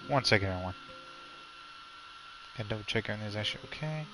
One second, everyone. Gotta double check everything is actually okay.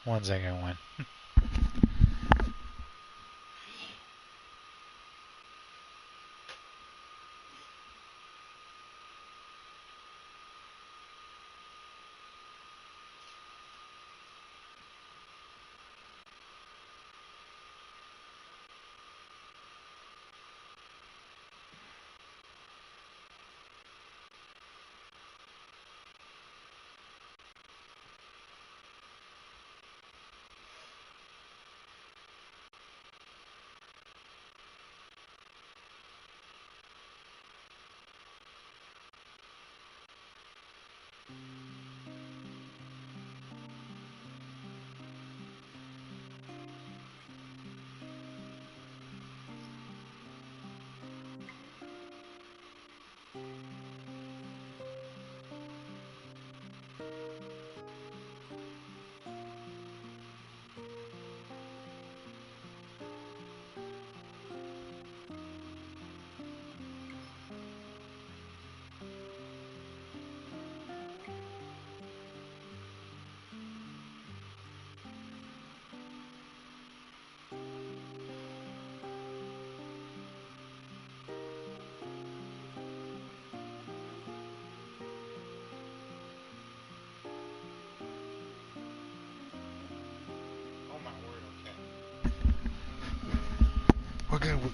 One second, everyone.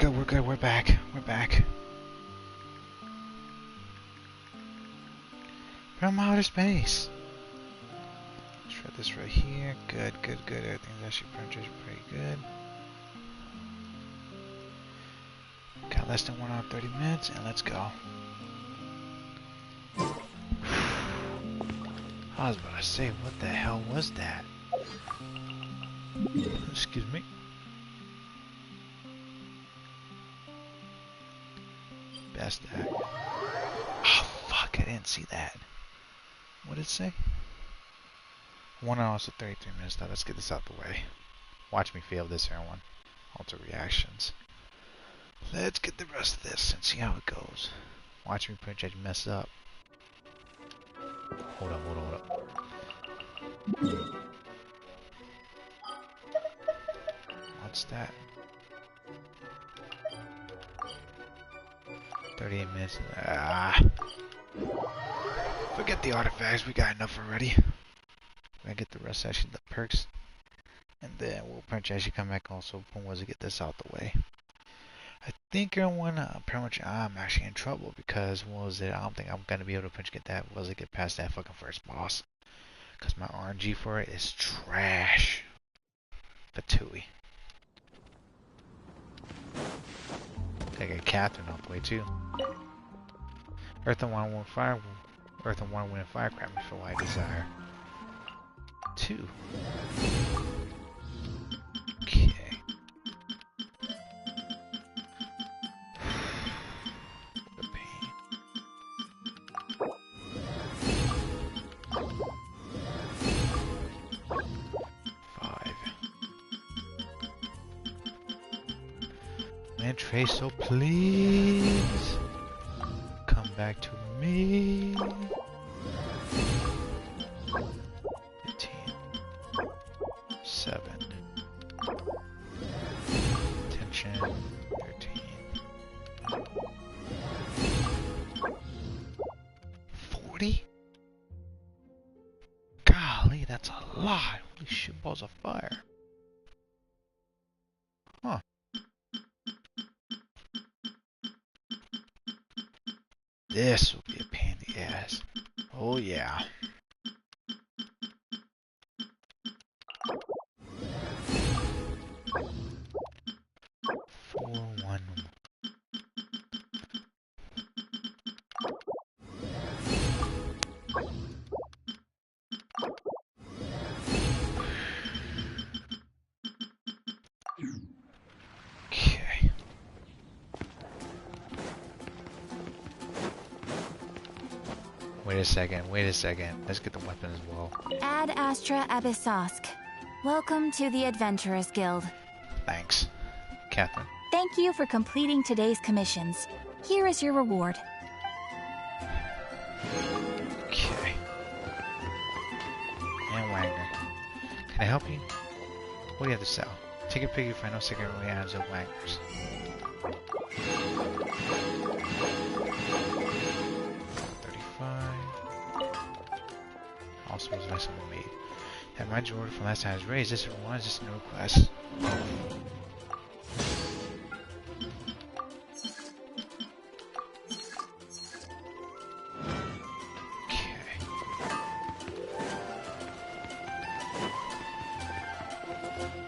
We're good, we're back. We're back. From outer space. Let's try this right here. Good. Everything's actually pretty good. Got less than 1 hour 30 minutes, and let's go. I was about to say, what the hell was that? Excuse me. Best act. Oh, fuck, I didn't see that. What did it say? 1 hour, so 33 minutes. Now let's get this out the way. Watch me fail this, everyone. Alter reactions. Let's get the rest of this and see how it goes. Watch me pretty much mess up. Hold up. What's that? 38 minutes. Forget the artifacts, we got enough already. We're gonna get the rest, actually, the perks. And then we'll pretty much come back also once we get this out the way. I think everyone, pretty much, I'm actually in trouble because, what was it? I don't think I'm gonna be able to pretty much get that, get past that fucking first boss. Because my RNG for it is trash. Fatui. I got Catherine all the way too. Earth and Water, Wind, Fire. Earth and Water, Wind, and Fire. Grant me for what I desire. 2. Okay. What a pain. face, so please come back to me. 15, 7, attention, 13, 40? Golly, that's a lot. Holy shit, balls of fire. Huh. This will be a pain in the ass. Oh yeah. Four, one. Okay. Wait a second. Let's get the weapon as well. Ad Astra Abyssosk. Welcome to the Adventurers Guild. Thanks, Catherine. Thank you for completing today's commissions. Here is your reward. Okay. And Wagner. Can I help you? What do you have to sell? Take a piggy for no secondary items at Wagner's. 35. Also was nice of a maid. That reminds you order from last time I was raised. This one is just a new request.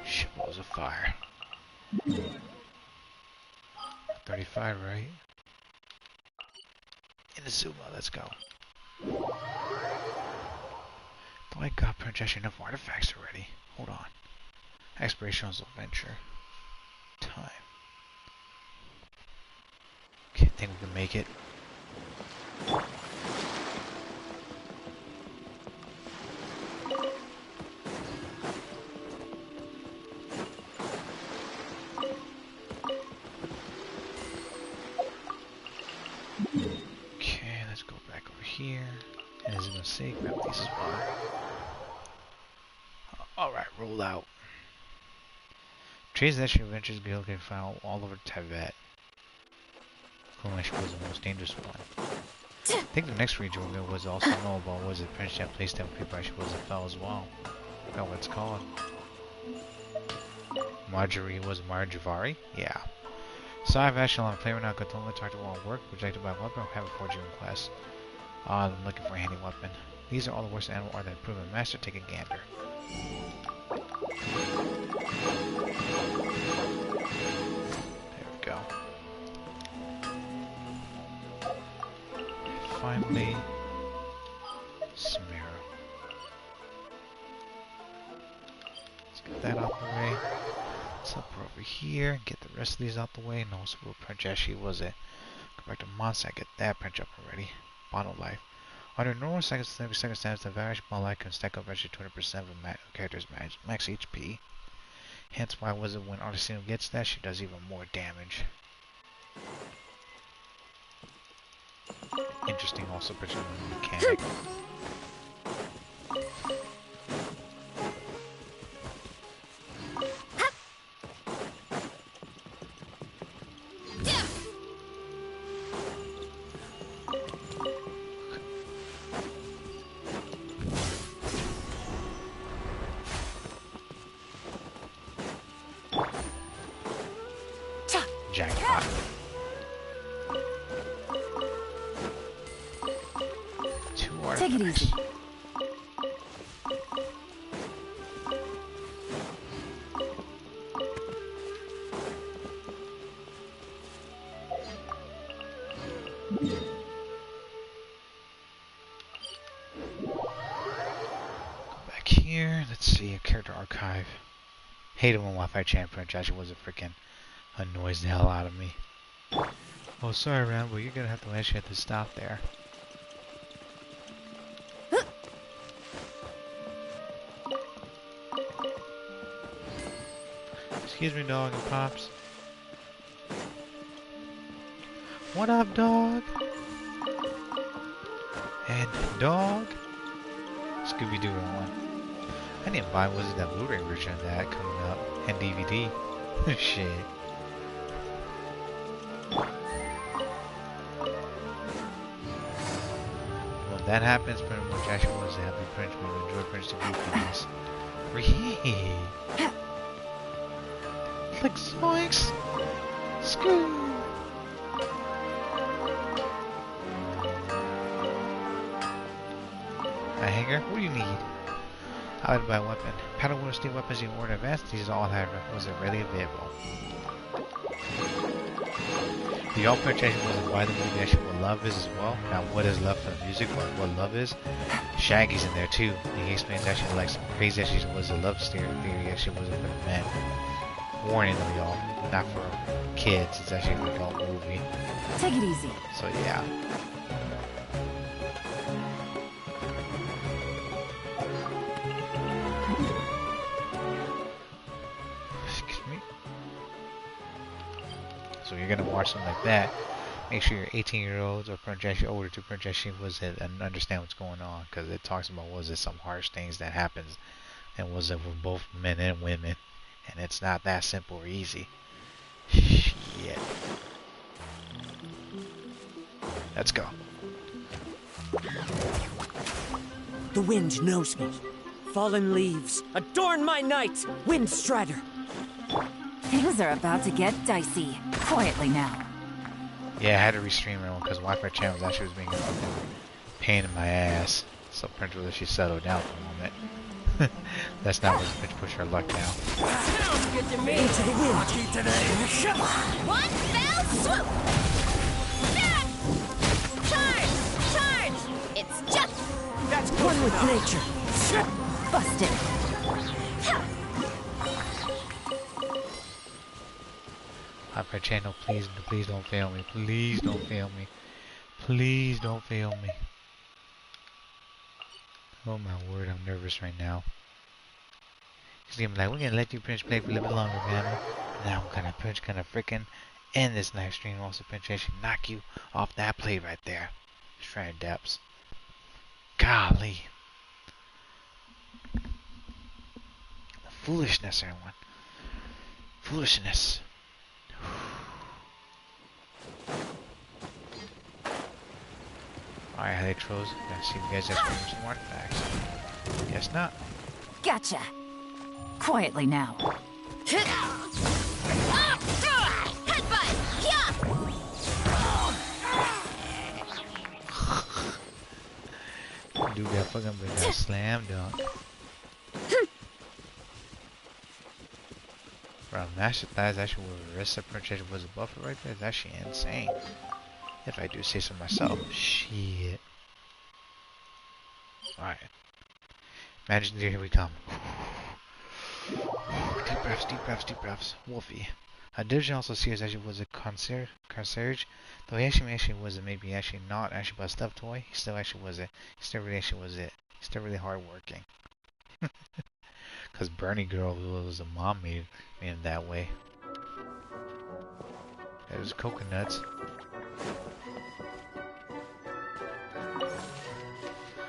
Shipballs of fire. 35, right? Inazuma, let's go. Thought I got purchased enough artifacts already. Hold on. Exploration's adventure. Time. Okay, think we can make it. Okay, let's go back over here. And as a mistake, grab these as well. Alright, roll out. Transaction Adventures Guild can be found all over Tibet. Cornish was the most dangerous one. I think the next region was also knowable was a French that placed down people I was a fell as well. I forgot what it's called. Marjorie was Marjavari? Yeah. So I've actually on player now got only target won't work, projected by weapon, have a forging class. I'm looking for a handy weapon. These are all the worst animal are that proven master. Take a gander. There we go. Finally, Samara. Let's get that out the way. Let's up over here. Get the rest of these out the way. No, so Prajeshi was it. Go back to monster. I get that punch up already. Bottle life. Under normal circumstances, the variation bottle life can stack up actually 20% of a character's max HP. Hence why was it when Arctis gets that, she does even more damage. Interesting also particular mechanic. Jackpot. Two artifacts. Take it easy. Go back here. Let's see a character archive. Hate it when Wi-Fi champion Joshua was a freaking annoys the hell out of me. Oh, sorry, Rambo. You're gonna have to actually have to stop there. Excuse me, dog and pops. What up, dog? And dog? Scooby-Doo one. I didn't buy, was it that Blu-ray version of that coming up? And DVD. Shit. When that happens, pretty much actually was to help you Prince me to enjoy Prince to be please. Like zoinks! Screw! A hanger? What do you need? How to buy a weapon? Paddle wheel steel weapons you order in advance. These are all however was it readily available. The all purchase was why the movie actually what love is as well. Now what is love for the music, what love is. Shaggy's in there too. And he explains actually like some crazy actually was a love theory actually wasn't for men. Warning though y'all, not for kids, it's actually an adult movie. Take it easy. So yeah. So you're gonna watch something like that. Make sure you're 18-year-olds or actually older to actually was it and understand what's going on, because it talks about was it some harsh things that happens, and was it for both men and women, and it's not that simple or easy. Shit. Let's go. The wind knows me. Fallen leaves adorn my night, Wind Strider. Things are about to get dicey. Quietly now. Yeah, I had to restream that one because Wi-Fi channel was actually being a fucking pain in my ass. So Prince will she settled down for a moment. That's not what Prince pushed her luck down. Sounds good to me. Into the wind. Lucky today. One fell swoop! Charge! Charge! It's just That's one with nature. busted. Wi-Fi channel, please don't fail me. Please don't fail me. Please don't fail me. Oh my word, I'm nervous right now. He's gonna be like, we're gonna let you Prince play for a little bit longer, man. Now I'm gonna Prince gonna freaking end this live stream. Also, Prince actually knock you off that play right there. Shrine depths. Golly. The foolishness, everyone. Foolishness. Alright, Electros. Let's see if you guys have some artifacts. Guess not. Gotcha. Quietly now. Headbutt! Yeah! Dude got fucking with that slam dunk. Bro, Master Thighs actually with Arista Princess was a buffer right there. It's actually insane. If I do say so myself. Shit. Alright. Imagine, here we come. Deep breaths, deep breaths, deep breaths. Wolfie. Division also sees actually was a concierge. Though he actually was it maybe actually not actually but a stuffed toy. He still actually was it. He still really actually was it. He's still really hard working. Cause Bernie girl was a mom made him that way. There's coconuts.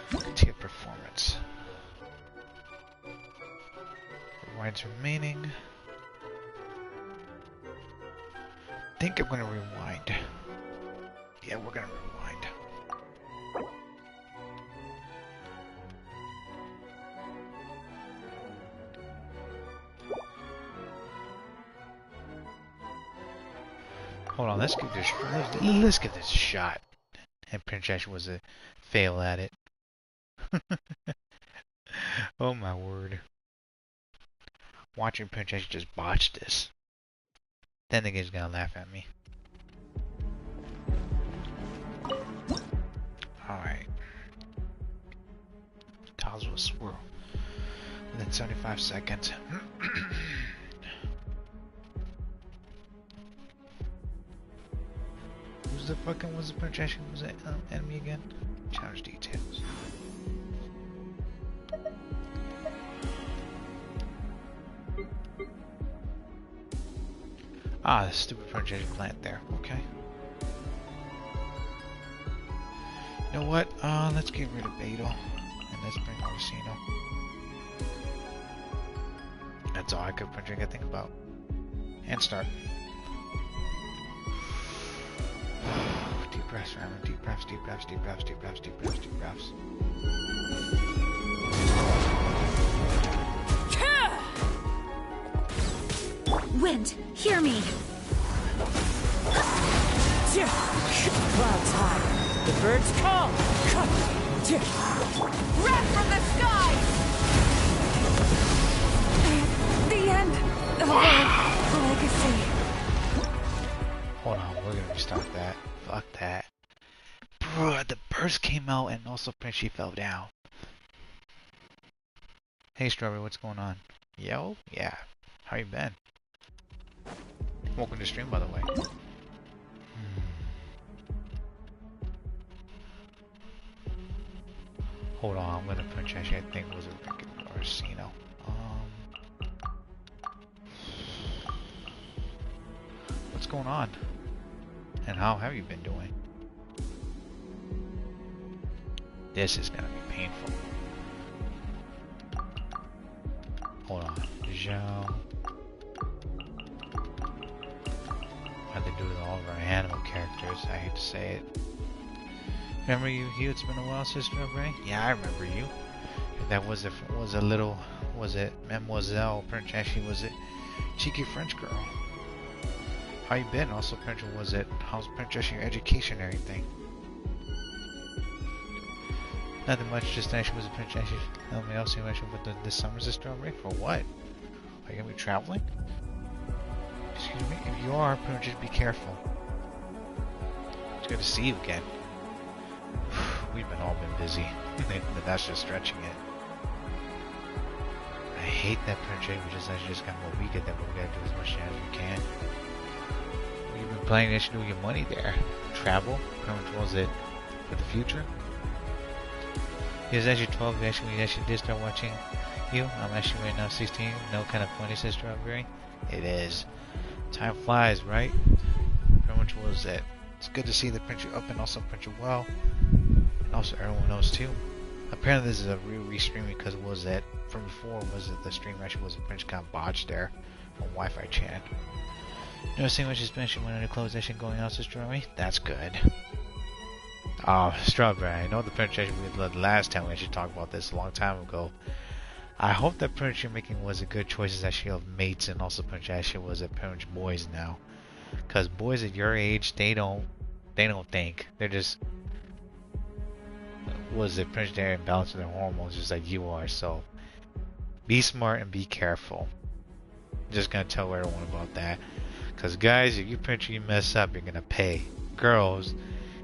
Continue performance. Rewinds remaining. I think I'm gonna rewind. Yeah, we're gonna rewind. Hold on, let's give this a shot. And Princess was a fail at it. Oh my word. Watching Princess just botch this. Then the game's gonna laugh at me. Alright. Tiles will swirl within 75 seconds. Who's the fucking was the Princess? Was the enemy again? Challenge details. Ah, the stupid Princess plant there. Okay. You know what? Let's get rid of Beetle. And let's bring Orsino. That's all I could think about. And start. Deep breaths, Ramen. Deep breaths, deep breaths, deep breaths, deep breaths, deep breaths, deep breaths. Wind, hear me. Clouds high. The birds call. Wrath from the sky! The end of our legacy. Hold on, we're gonna restart that. Fuck that. Bruh, the burst came out and also Prince fell down. Hey Strawberry, what's going on? Yo? Yeah. How you been? Welcome to stream, by the way. Hold on, I'm gonna punch. Actually, I think it was a regular Orsino. What's going on? And how have you been doing? This is gonna be painful. Hold on. Zhao. How'd they do with all of our animal characters? I hate to say it. Remember you, Hugh? It's been a while, Sister Ray. Yeah, I remember you. That was a little, was it Mademoiselle Prince? Actually, was it cheeky French girl? How you been? Also, Prince, was it? How's Prince your education and everything? Nothing much. Just actually was a Prince. Actually, me else you mentioned with this summer's Sister Ray. For what? Are you gonna be traveling? Excuse me. If you are, Prince, just be careful. It's good to see you again. We've all been busy, but that's just stretching it. I hate that Prince we just got more weak at that, but we gotta do as much as we can. You've been planning to do your money there. Travel? How much was it for the future? He was actually 12 actually when he actually did start watching you. I'm actually right now 16. No kind of funny, Sister Strawberry. It is. Time flies, right? How much was it? It's good to see the Prince up and also Prince well. Also, everyone knows too. Apparently, this is a re-stream because was it from before? Was it the stream actually was a Prince kind of botched there on Wi-Fi chat? Noticing what she's mentioned when the closed session going out, Sister Strawberry? That's good. Strawberry, I know the Prince the last time we actually talked about this a long time ago. I hope that Prince you're making was a good choices actually of mates and also Prince actually was a Prince boys now, because boys at your age they don't think, they're just was it Prince there and balance their hormones just like you are. So be smart and be careful. Just gonna tell everyone about that, because guys, if you mess up, you're gonna pay. Girls,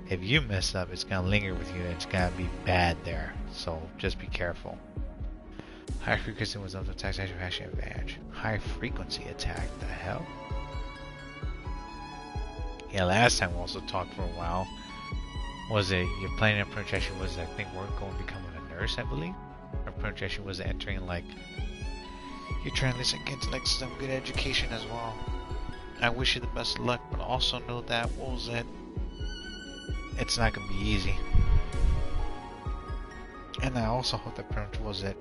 if you mess up, it's gonna linger with you and it's gonna be bad there. So just be careful. High frequency was up to attack actually advantage. High frequency attack, the hell? Yeah, last time we also talked for a while. Was it your planning of projection was I think we're going to become a nurse, I believe? Or projection was entering like you're trying to get like some good education as well. I wish you the best of luck, but also know that what was it? It's not gonna be easy. And I also hope that Prince was it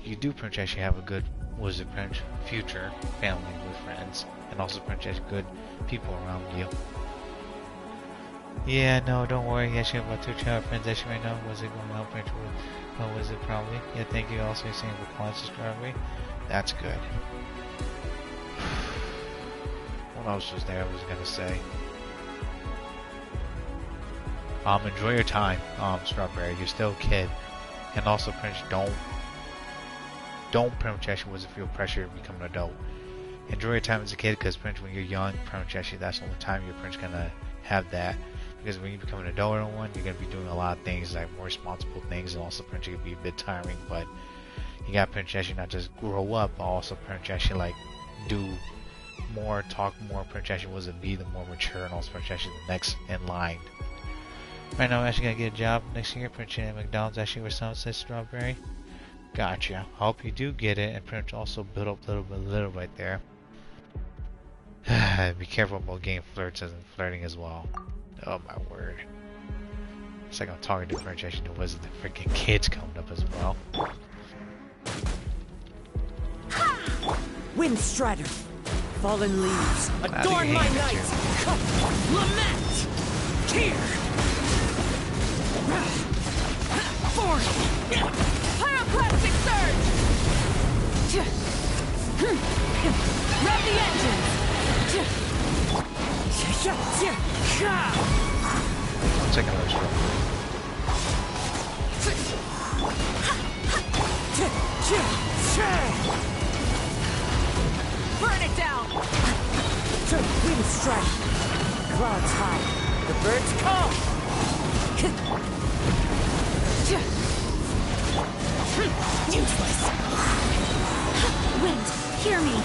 you do Prince actually have a good was it Prince future family with friends and also Prince has good people around you. Yeah, no, don't worry. Actually, about 2 child friends actually right now. Was it going out, Prince? What was it probably? Yeah, thank you. Also, saying with Quantum Strawberry. That's good. What else was there I was gonna say? Enjoy your time, Strawberry. You're still a kid. And also, Prince, don't Prince actually was feel pressure to become an adult. Enjoy your time as a kid, because Prince, when you're young, Prince actually that's the only time your Prince gonna have that. Because when you become an adult or one, you're gonna be doing a lot of things, like more responsible things, and also Prince can be a bit tiring. But you got Prince actually not just grow up, but also Prince actually like do more, talk more. Prince actually was be the more mature, and also Prince actually the next in line. Right now, I'm actually gonna get a job next year. Prince at McDonald's actually with Sunset Strawberry. Gotcha. Hope you do get it, and Prince also build up little right there. Be careful about getting flirts and flirting as well. Oh my word. looks like I'm talking to French. Actually, it wasn't the freaking kids coming up as well. Wind strider, fallen leaves, adorn my night. Lament, tear, force, pyroclastic surge. Rev the engines. I'll take another stroke. Burn it down! Wind strike! Clouds high, the birds call! Useless. Wind, hear me.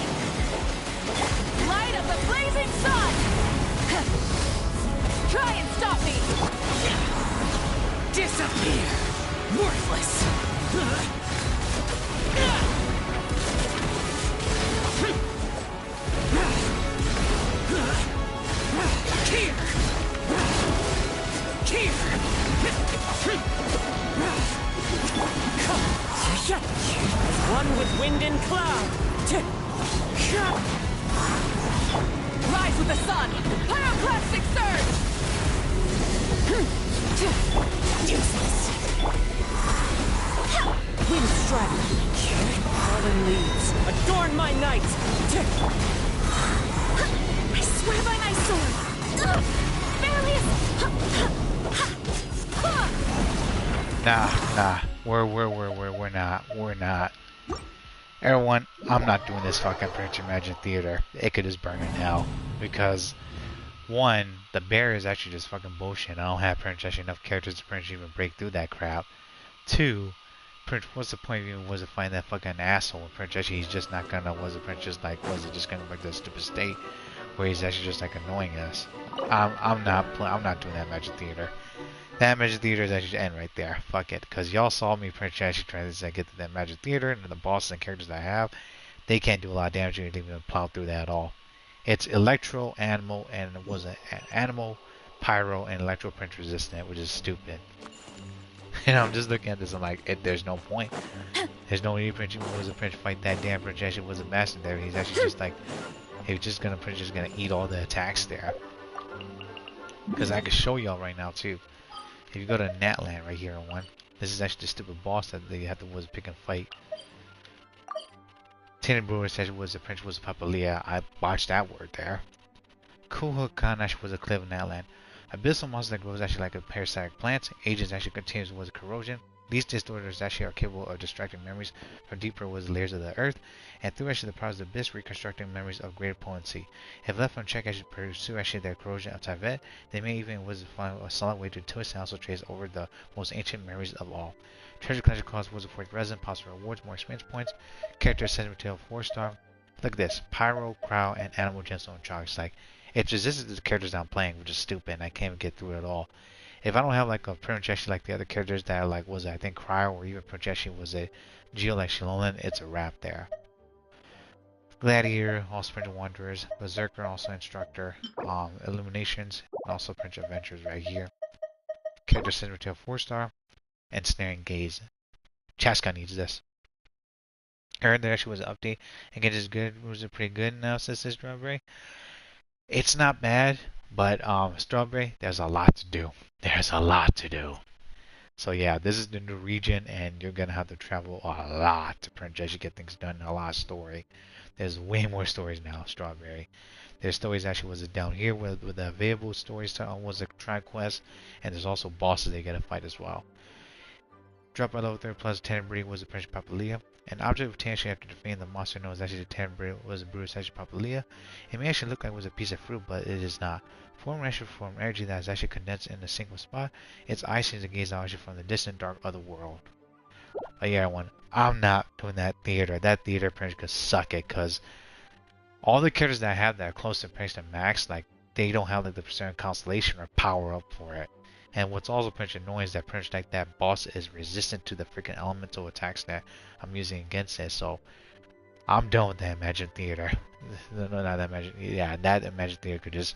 Light of the blazing sun! Try and stop me! Disappear! Worthless! One with wind and cloud. Rise with the sun. Pyroclastic surge. Useless. Wind strike. Fallen leaves. Adorn my night. I swear by my sword. Nah. We're not. Everyone, I'm not doing this fucking Prince Imagine Theater. It could just burn in hell. Because, one, the bear is actually just fucking bullshit. I don't have Prince actually enough characters to Prince even break through that crap. Two, Prince, what's the point of even was to find that fucking asshole? Prince actually, he's just not gonna, was it Prince just like, was it just gonna go back to that stupid state where he's actually just like annoying us? I'm not doing that Magic Theater. That Magic Theater is actually end right there. Fuck it. Because y'all saw me Prince actually trying to get to that Magic Theater, and the bosses and characters that I have, they can't do a lot of damage, and they didn't even plow through that at all. It's Electro, Animal, and it was an Animal, Pyro, and Electro Prince resistant, which is stupid. And I'm just looking at this, I'm like, there's no point. There's no need Prince was a Prince fight that damn Prince actually was a master there. He's actually just like, he's just gonna Prince just gonna eat all the attacks there. Because I can show y'all right now too. If you go to Natland right here on one, this is actually the stupid boss that they have to was pick and fight. Tinted Brewer says was the Prince was Papalia. I botched that word there. Kuhuk Khan actually was a cliff in Natland. Abyssal monster that grows actually like a parasitic plant. Agents actually continues was corrosion. These disorders actually are capable of distracting memories from deeper was layers of the earth, and through actually the powers of the abyss, reconstructing memories of greater potency. If left unchecked, actually pursue actually their corrosion of Tyvet, they may even was find a solid way to twist and also trace over the most ancient memories of all. Treasure collection costs was for resin, possible rewards, more experience points. Character sentiment tail 4-star. Look at this: Pyro, Crow, and Animal Gemstone charge. Like, it's just this is the characters I'm playing, which is stupid. And I can't even get through it at all. If I don't have like a projection like the other characters that are like was I think Cryo or even projection was a Geo like Xilonen, it's a wrap there. Gladiator, also Prince of Wanderers, Berserker, also Instructor, Illuminations, and also Prince of Adventures right here. Character Center Tail 4-star, and Snaring Gaze. Chaska needs this. I heard there actually was an update. Again, it's good. Was it pretty good now since this Strawberry? It's not bad, but Strawberry, there's a lot to do. There's a lot to do. So yeah, this is the new region, and you're gonna have to travel a lot to Prince to get things done. A lot of story. There's way more stories now. Strawberry. There's stories actually was down here with the available stories was a try quest, and there's also bosses they gotta fight as well. Drop by level 3 plus 10 breed was the Prince Papalia. An object of potential after defeating the monster known as actually the 10 breed was a Bruce actually Papalia. It may actually look like it was a piece of fruit, but it is not. Form actually from energy that is actually condensed in a single spot. Its eyes seems to gaze out actually from the distant dark other world. But yeah, I'm not doing that theater. That theater Prince could suck it, cause all the characters that I have that are close to Prince to max, like they don't have like the percent constellation or power up for it. And what's also pretty annoying is that pretty much like that boss is resistant to the freaking elemental attacks that I'm using against it. So I'm done with that Imagine Theater. No, not that Imagine. Yeah, that Imagine Theater could just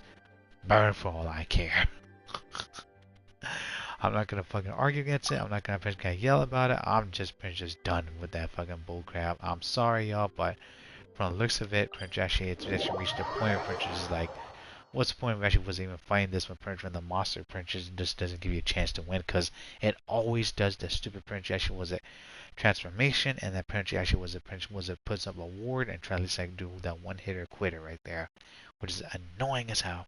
burn for all I care. I'm not gonna fucking argue against it. I'm not gonna yell about it. I'm just done with that fucking bullcrap. I'm sorry, y'all, but from the looks of it, Prince actually it's actually reached a point where Prince is like, what's the point of actually was even fighting this with Prince when the monster Prince just doesn't give you a chance to win? Because it always does. The stupid Prince actually was a transformation, and that Prince actually was a puts up a ward and tries to like do that one hitter quitter right there, which is annoying as hell.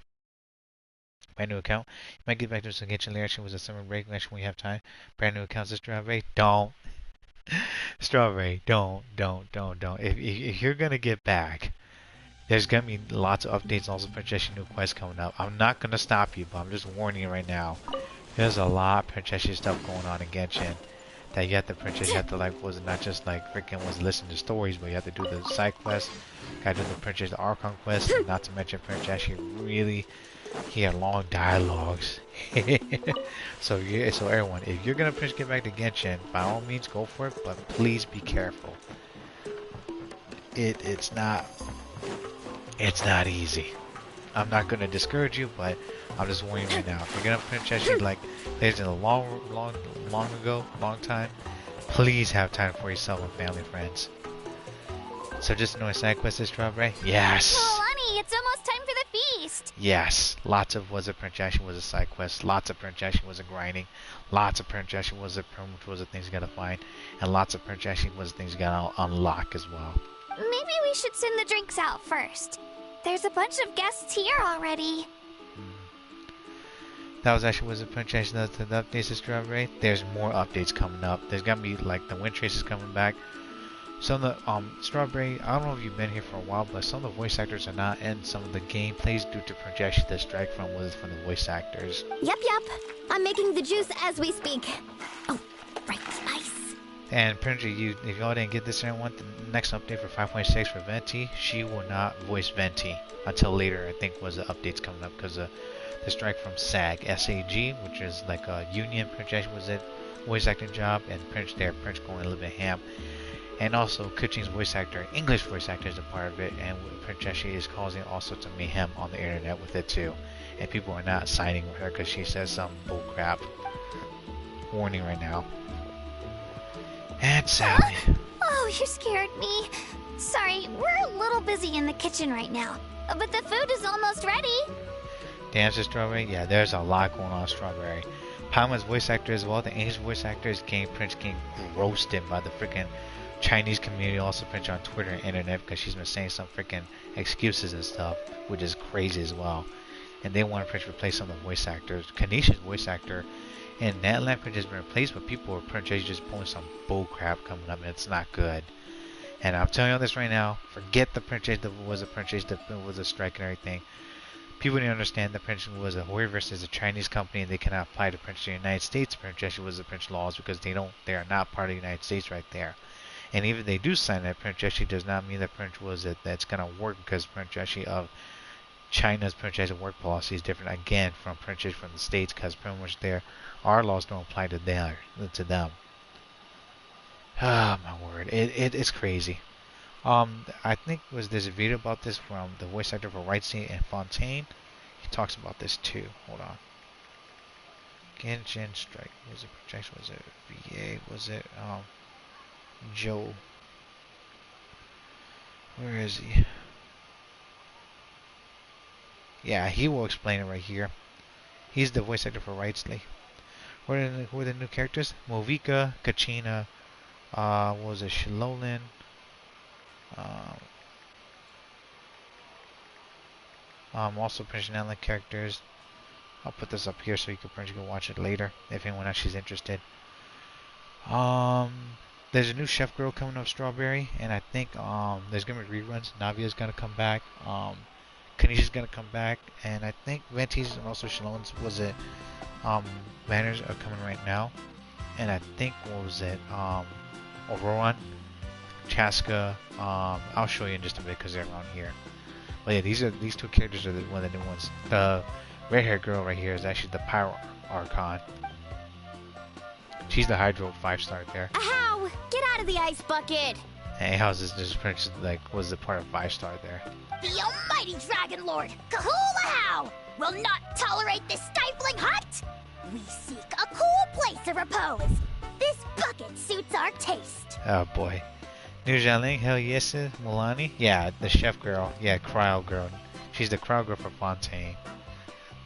Brand new account. You might get back to some Genshin later. Actually, was a summer break actually when you have time. Brand new accounts. Strawberry, don't. Strawberry, don't. If you're gonna get back, there's gonna be lots of updates and also potentially new quests coming up. I'm not gonna stop you, but I'm just warning you right now. There's a lot of potential stuff going on in Genshin that you have to you have to like was not just like freaking was listen to stories, but you have to do the side quests, gotta do the Princess the Archon quest, and not to mention Princess really hear long dialogues. so everyone, if you're gonna get back to Genshin, by all means go for it, but please be careful. It's not easy. I'm not gonna discourage you, but I'm just warning you right now. If you're gonna Princess like there's a long time, please have time for yourself and family friends. So just know a side quest is Strawberry? Yes! Oh, honey, it's almost time for the feast! Yes! Lots of was a Princess was a side quest, lots of Princess was a grinding, lots of Princess was a things you gotta find, and lots of Princess was things you gotta unlock as well. Maybe we should send the drinks out first. There's a bunch of guests here already. That was actually was a Princess the updates to Strawberry. There's more updates coming up. There's gonna be like the Wind Trace is coming back. Some of the Strawberry, I don't know if you've been here for a while, but some of the voice actors are not in some of the gameplays due to projection the strike from the voice actors. Yep. I'm making the juice as we speak. Oh, right, ice. And apparently, if y'all didn't get this, everyone, the next update for 5.6 for Venti, she will not voice Venti until later. I think was the updates coming up because the strike from SAG, which is like a union projection was it voice acting job, and Prince going to live in Ham. And also, Kuchin's voice actor, English voice actor, is a part of it, and Princess is causing all sorts of mayhem on the internet with it too. And people are not siding with her because she says some bullcrap. Warning right now. And Sally. Oh, you scared me. Sorry, we're a little busy in the kitchen right now, but the food is almost ready. Damn, Strawberry? Yeah, there's a lot going on, Strawberry. Palma's voice actor as well, the English voice actor is Prince getting roasted by the freaking Chinese community, also Prince on Twitter and internet because she's been saying some freaking excuses and stuff, which is crazy as well. And they want Prince to replace some of the voice actors. Kanisha's voice actor in Netland Prince has been replaced, but people are Prince just pulling some bull crap coming up, and it's not good. And I'm telling you this right now, forget the Prince that was a Prince that was a strike and everything. People didn't understand that Prince was a Warrior versus a Chinese company, and they cannot apply to Prince to the United States. Prince was the Prince laws because they are not part of the United States right there. And even if they do sign that, Prince actually does not mean that Prince was that's gonna work because Prince actually of China's Prince work policy is different again from Prince from the States because pretty much our laws don't apply to them. Ah, my word, it's crazy. I think there's a video about this from the voice actor for Rightful and Fontaine. He talks about this too. Hold on. Genshin strike. Was it projection? Was it VA? Was it Joe? Where is he? Yeah, he will explain it right here. He's the voice actor for Rightful. Who are the new characters? Movika, Kachina, what was it? Xilonen. Also personality characters. I'll put this up here so you can watch it later if anyone actually is interested. There's a new chef girl coming up, Strawberry, and I think there's gonna be reruns. Navia's gonna come back. Kanisha's gonna come back, and I think Venti's and also Shilon's banners are coming right now. And I think what was it? Auroran, Chaska. I'll show you in just a bit because they're around here. But yeah, these two characters are one of the new ones. The red-haired girl right here is actually the Pyro Archon. She's the Hydro 5-star there. Ow! Get out of the ice bucket! And how's this Prince was the part of 5-star there? The almighty Dragon Lord, Kahula will not tolerate this stifling hut! We seek a cool place of repose. This bucket suits our taste. Oh boy. New Xilonen, hell yes, Milani? Yeah, the chef girl. Yeah, cryo girl. She's the cryo girl for Fontaine.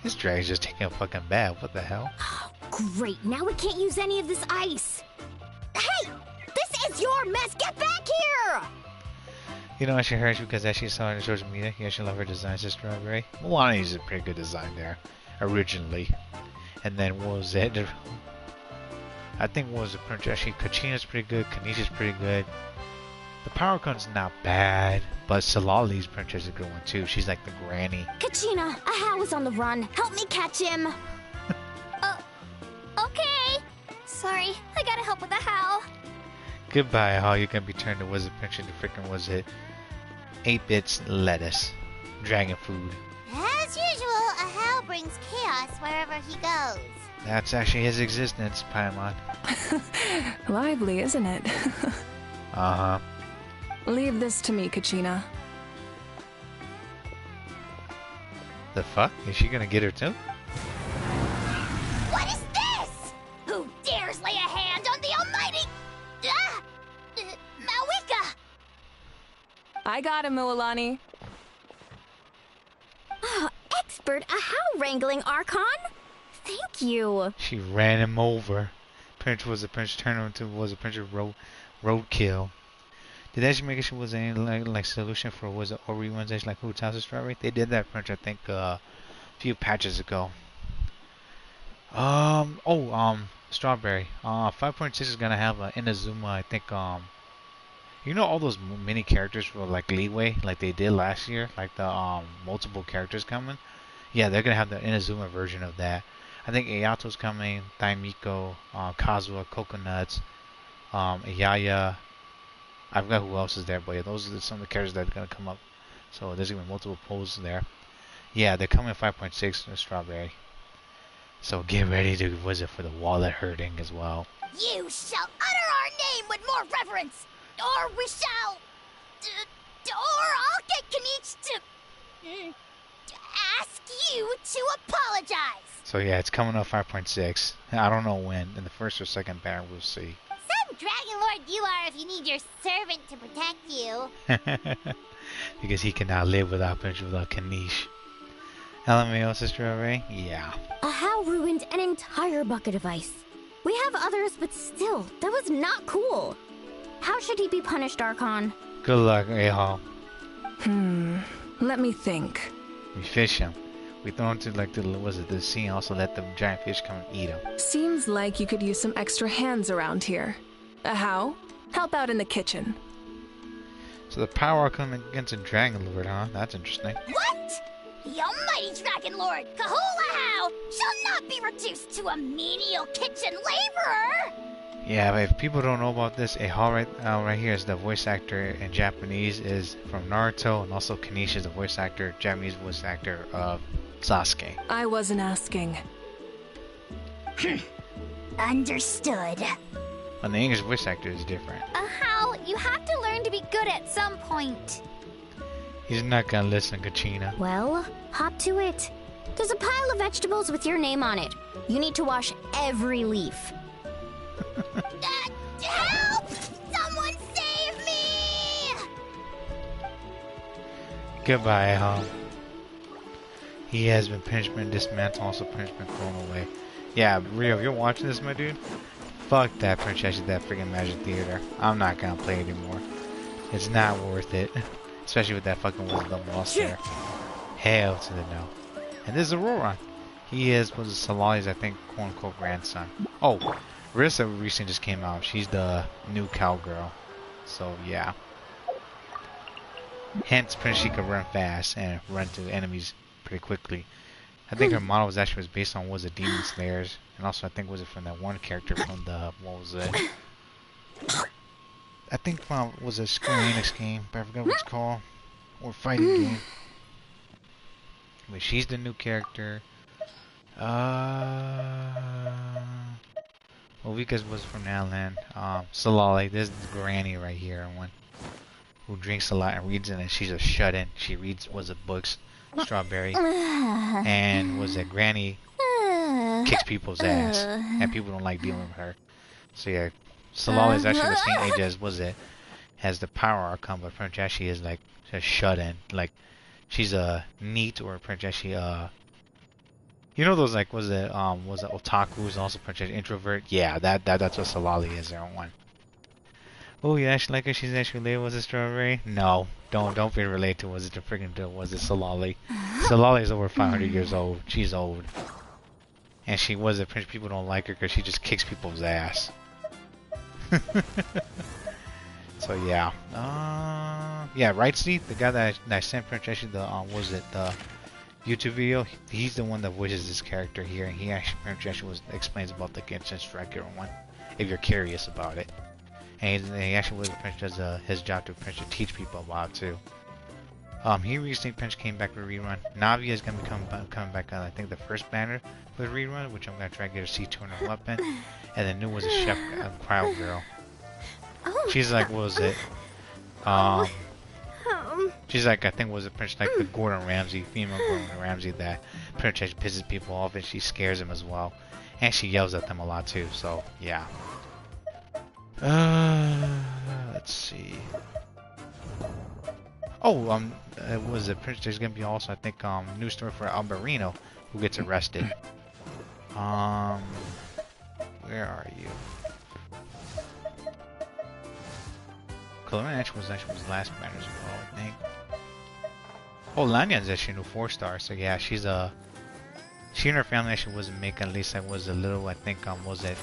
This drag's just taking a fucking bath. What the hell? Oh, great. Now we can't use any of this ice. Hey! This is your mess! Get back here! You know, I should hurt you because as she saw it on social media, yeah, she loved her designs to Strawberry. Milani's a pretty good design there, originally. And then what was it? I think what was the print? Actually, Kachina's pretty good, Kanisha's pretty good. The Power Gun's not bad, but Solali's print is a good one too. She's like the granny. Kachina, Ahau is on the run. Help me catch him. Okay. Sorry, I gotta help with Ahau. Goodbye, how you can be turned to Wizard Prince into freaking was it 8-bits lettuce, dragon food. As usual, Ahau brings chaos wherever he goes. That's actually his existence, Paimon. Lively, isn't it? Uh-huh. Leave this to me, Kachina. The fuck? Is she gonna get her too? What is this? Who dares lay a hand on the almighty... Mawika! I got him, Mualani. Oh, expert Ahau wrangling, Archon? Thank you. She ran him over. Prince was a Prince turned him into was a Prince of roadkill. Did they actually make it was any like solution for was it Ori ones actually like Who's House of Strawberry? They did that Prince I think a few patches ago. Strawberry. 5.6 is gonna have Inazuma. I think you know all those mini characters for like leeway like they did last year, like the multiple characters coming. Yeah, they're gonna have the Inazuma version of that. I think Ayato's coming, Daimiko, Kazuha, Coconuts, Ayaya. I forgot who else is there, but yeah, those are some of the characters that are gonna come up. So there's gonna be multiple poses there. Yeah, they're coming 5.6 in Strawberry. So get ready to visit for the wallet hurting as well. You shall utter our name with more reverence, or we shall... or I'll get Kanich to ask you to apologize. So yeah, it's coming up 5.6. I don't know when. In the first or second banner, we'll see. Some Dragon Lord you are if you need your servant to protect you. Because he cannot live without Kanish. LMAO, Sister Ray? Yeah. Ahau ruined an entire bucket of ice. We have others, but still, that was not cool. How should he be punished, Archon? Good luck, Ahau. Let me think. We fish him. We throw him to like the sea, also let the giant fish come and eat him. Seems like you could use some extra hands around here. Ahau, help out in the kitchen. So the power coming against a Dragon Lord, huh? That's interesting. What? The almighty Dragon Lord, Kahulahau, shall not be reduced to a menial kitchen laborer! Yeah, but if people don't know about this, Ahau right here is the voice actor in Japanese is from Naruto, and also Kanish is the voice actor, Japanese voice actor of Sasuke. I wasn't asking. Understood. And the English voice actor is different. Ahau, you have to learn to be good at some point. He's not gonna listen, Kachina. Well, hop to it. There's a pile of vegetables with your name on it. You need to wash every leaf. Help! Someone save me! Goodbye, Ahau. He has been punishment dismantled, also punishment thrown away. Yeah, Rio, if you're watching this, my dude, fuck that princess at that freaking Magic Theater. I'm not gonna play anymore. It's not worth it. Especially with that fucking wisdom lost there. Hell to the no. And this is Aurora. He was Solali's, I think, quote unquote grandson. Oh, Rissa recently just came out. She's the new cowgirl. So yeah. Hence, she could run fast and run to enemies pretty quickly. I think her model was actually based on was it Demon Slayers, and also I think was it from that one character from the what was it? I think from was a Square Enix game, but I forgot what it's called, or fighting game. But she's the new character. Vika's was from Nowland. Solali, this is Granny right here, one who drinks a lot and reads it, and she's a shut-in. She reads was it books. Strawberry and was it Granny kicks people's ass, and people don't like dealing with her. So yeah, Solali is actually the same age as has the power outcome, but pretty much actually is like just shut in. Like she's a neat or pretty much actually you know those like was it otakus also pretty much introvert? Yeah, that's what Solali is there on one. Oh, you actually like her? She's actually related. Was it Strawberry? No, don't be related to. Was it the freaking was it Solali? Solali is over 500 years old. She's old, and she was a prince. People don't like her because she just kicks people's ass. So yeah, yeah, right. Steve, the guy that sent Prince actually the was it the YouTube video? He's the one that voices this character here, and he actually Prince actually explains about the Genshin Striker one, if you're curious about it. And he actually was Prince does his job to Prince to teach people about it too. He recently Prince came back with a rerun. Navia is gonna be coming back on I think the first banner with a rerun, which I'm gonna try to get a C200 weapon, and the new was a chef crowd girl. She's like, what was it? She's like, I think was it Prince like the Gordon Ramsay, female Gordon Ramsay that Prince pisses people off and she scares them as well, and she yells at them a lot too. So yeah. Let's see. Oh, was it Prince? There's gonna be also I think news story for Alberino who gets arrested. Where are you? Cologne was last banner as well, I think. Oh, Lanyan's actually a new 4-star, so yeah, she and her family actually wasn't making, at least that was a little, I think, was it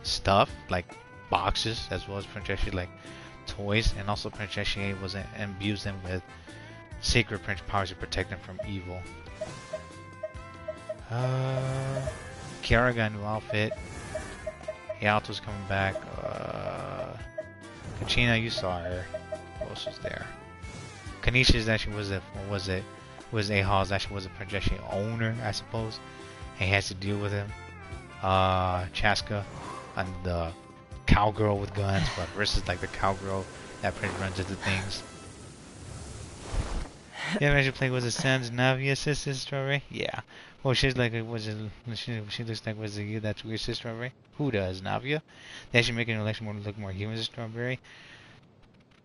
stuff, like boxes, as well as Prince actually like toys, and also Prince actually was imbues them with sacred Prince powers to protect them from evil. Kiara got a new outfit. Yalto's coming back. Kachina, you saw her. Who else was there? Kanisha's actually was Ahal's actually was a projection owner, I suppose. And he has to deal with him. Chaska and the cowgirl with guns, but versus like the cowgirl that Prince runs into things. Yeah, imagine playing with the Sans Navia sister Strawberry? Yeah. Well, she's like, she looks like, was it you that's weird sister Strawberry? Who does? Navia? They actually make an election look more human as Strawberry?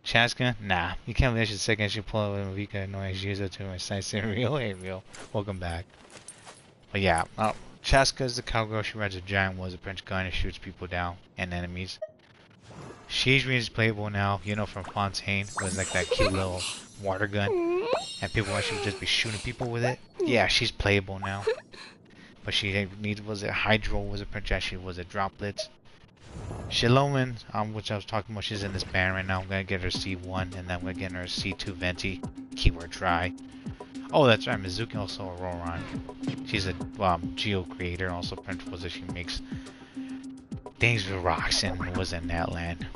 Chaska? Nah. You can't believe she's second. She pull out Vika annoying Yuzo to my side saying real. Hey, real. Welcome back. But yeah, Chaska is the cowgirl. She rides a giant was a French gun and shoots people down and enemies. Shizri is playable now, you know, from Fontaine. Was like that cute little water gun. And people actually just be shooting people with it. Yeah, she's playable now. But she needs, was it Hydro, was it Actually, was it Droplets? Xilonen, which I was talking about, she's in this band right now. I'm gonna get her C1, and then I'm gonna get her C2 Venti. Keep her dry. Oh, that's right, Mizuki also a Roran. She's a Geo creator, also Prince was it, she makes things with rocks and was in that land.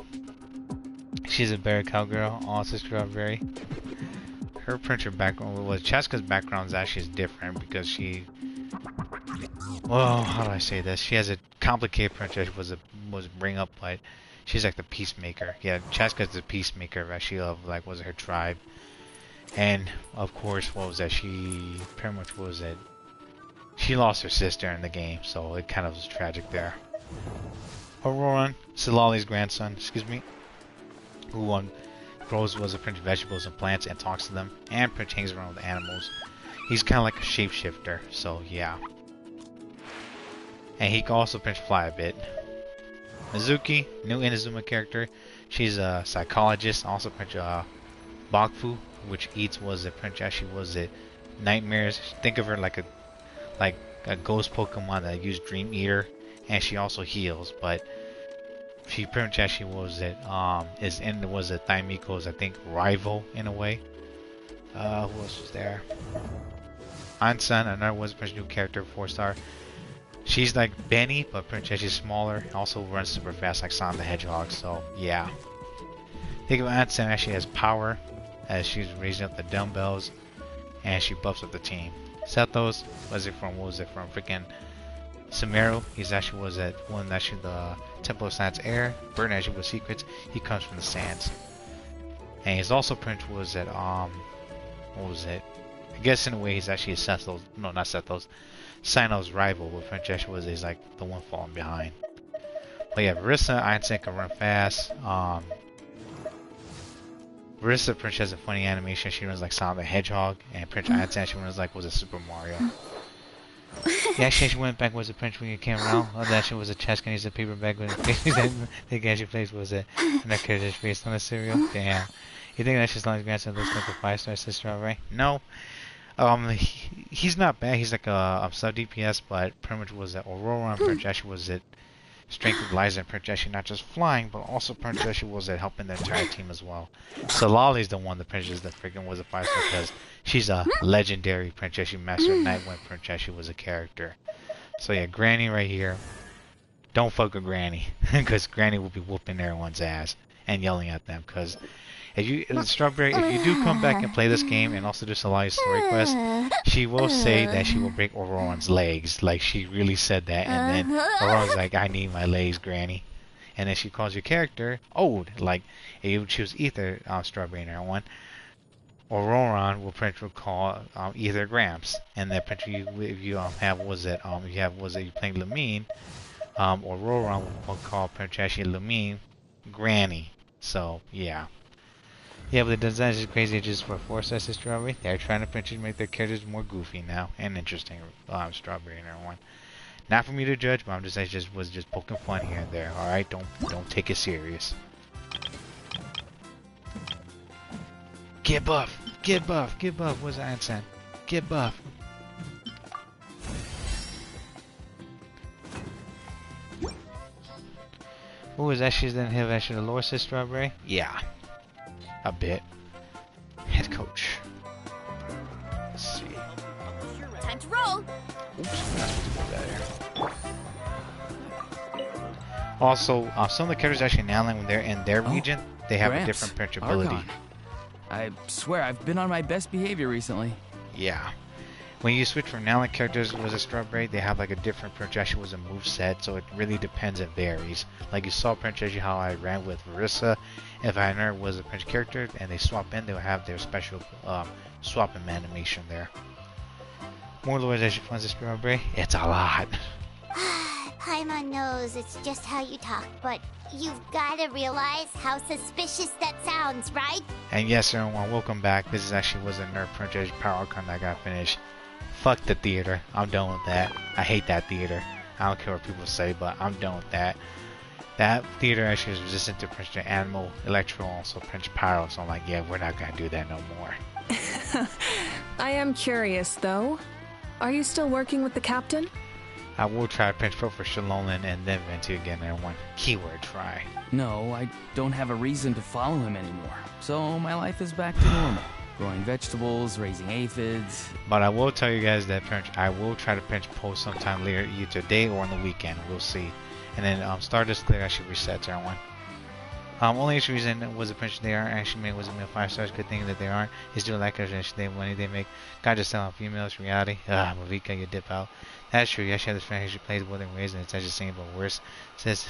She's a berry cowgirl, also strawberry. Her printer background, well, Chaska's background is actually different because she, well, how do I say this? She has a complicated printer. Was bring up, but she's like the peacemaker. Yeah, Chaska's the peacemaker actually of like was her tribe, and of course, what was that? She pretty much was it. She lost her sister in the game, so it kind of was tragic there. Auroran, Silali's grandson, excuse me, who grows was a Prince vegetables and plants and talks to them, and Prince hangs around with animals. He's kind of like a shapeshifter, so yeah. And he can also Prince fly a bit. Mizuki, new Inazuma character. She's a psychologist, also Prince Bakfu, which eats was it Prince actually was it nightmares. Think of her like a ghost Pokemon that used Dream Eater, and she also heals, but she pretty much actually was it was it Thaimiko's I think rival in a way. Who else was there? Ansan, another was a new character, 4-star. She's like Benny, but pretty much she's smaller. Also runs super fast like Sonic the Hedgehog. So yeah. Think of Ansan actually has power, as she's raising up the dumbbells, and she buffs up the team. Sethos was it from freaking Sumeru. He's actually was at one actually the Temple of Science Air. Burn actually with secrets. He comes from the sands. And he's also Prince was at what was it? I guess in a way he's actually Sethl's, no, not Sethl's, Sino's rival, but Princess was is like the one falling behind. But yeah, Marissa, Einstein can run fast. Marissa Prince has a funny animation. She runs like Sonic the Hedgehog, and Prince Einstein she runs like was a Super Mario. Yeah, she went back was a Prince when you came around. Oh, that shit was a chest can use a paper bag when the game she plays was it, and that character's based on a cereal. Damn. You think that's just long as grandson looks like a 5-star sister, alright? No. He's not bad. He's like a sub DPS, but pretty much was it Aurora and Prince Ashley was it strength with Liza and Prince Ashley not just flying, but also Prince Ashley was it helping the entire team as well. So Lolly's the one, the princess that freaking was a 5-star because she's a legendary Prince Ashley Master Knight when Prince Ashley was a character. So yeah, Granny right here. Don't fuck with Granny because Granny will be whooping everyone's ass and yelling at them because. If you Strawberry, if you do come back and play this game and also do Solari's story quest, she will say that she will break Auroran's legs. Like she really said that, and then Auroran's like, "I need my legs, Granny." And then she calls your character old. Like if you choose Ether, Strawberry and everyone, Auroran will call Ether Gramps, and then if you have you playing Lumine, Auroran will call Princess Lumine Granny. So yeah. Yeah, but the design is crazy just for 4-star Strawberry. They're trying to make their characters more goofy now and interesting. Strawberry and everyone. Not for me to judge, but I'm just was just poking fun here and there. All right, don't take it serious. Get buff, get buff, get buff. What's the accent? Get buff. Oh, is that she's then have actually the lower sis Strawberry? Yeah. A bit. Head coach. Let's see. Time to roll. Oops, that's what to do that here. Also, some of the characters actually now when they're in their region, they have a different print ability. I swear I've been on my best behavior recently. Yeah. When you switch from Nalan characters was a Strawberry, they have like a different projection was a move set, so it really depends, it varies. Like you saw Princess how I ran with Marissa, if I know was a Prince character and they swap in, they'll have their special swapping animation there. More lords as you find the Strawberry, it's a lot. Paimon knows it's just how you talk, but you've gotta realize how suspicious that sounds, right? And yes everyone, welcome back. This is actually was a Nerf Princess Power Con that got finished. Fuck the theater. I'm done with that. I hate that theater. I don't care what people say, but I'm done with that. That theater actually is resistant to Prince Animal, Electro, also Prince Pyro, so I'm like, yeah, we're not gonna do that no more. I am curious, though. Are you still working with the captain? I will try Prince Pro for Xilonen and then Venti again, everyone. Keyword try. No, I don't have a reason to follow him anymore, so my life is back to normal. Growing vegetables, raising aphids. But I will tell you guys that I will try to Prince post sometime later, either today or on the weekend. We'll see. And then Stardust Clear actually resets everyone. Only reason was the Prince they aren't actually made was a male 5 stars. Good thing that they aren't is due to lack of the money they make. God just selling females reality. Mavika, you dip out. That's true. You actually have this friend who plays more than ways and it's actually the same but worse. Says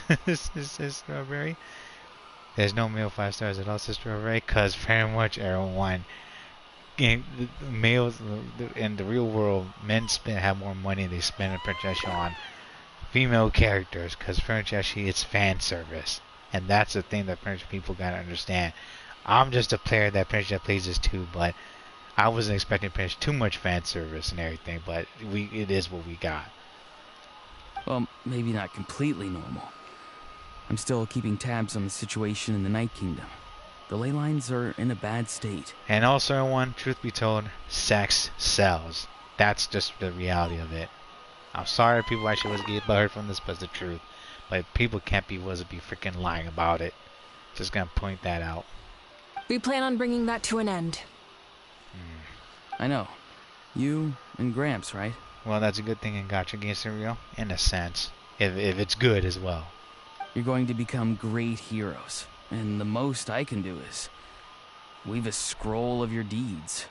Strawberry. There's no male 5 stars at all, says Strawberry, because very much everyone. Males in the real world, men have more money they spend in Princess on female characters because Princess it's fan service, and that's the thing that French people gotta understand. I'm just a player that Princess plays this too, but I wasn't expecting Princess too much fan service and everything, but it is what we got. Well, maybe not completely normal. I'm still keeping tabs on the situation in the Night Kingdom. The ley lines are in a bad state. And also, everyone, truth be told, sex sells. That's just the reality of it. I'm sorry people actually was getting butthurt from this, but it's the truth. But people can't be freaking lying about it. Just gonna point that out. We plan on bringing that to an end. I know. You and Gramps, right? Well, that's a good thing in gacha game cereal, in a sense. If it's good as well. You're going to become great heroes. And the most I can do is weave a scroll of your deeds.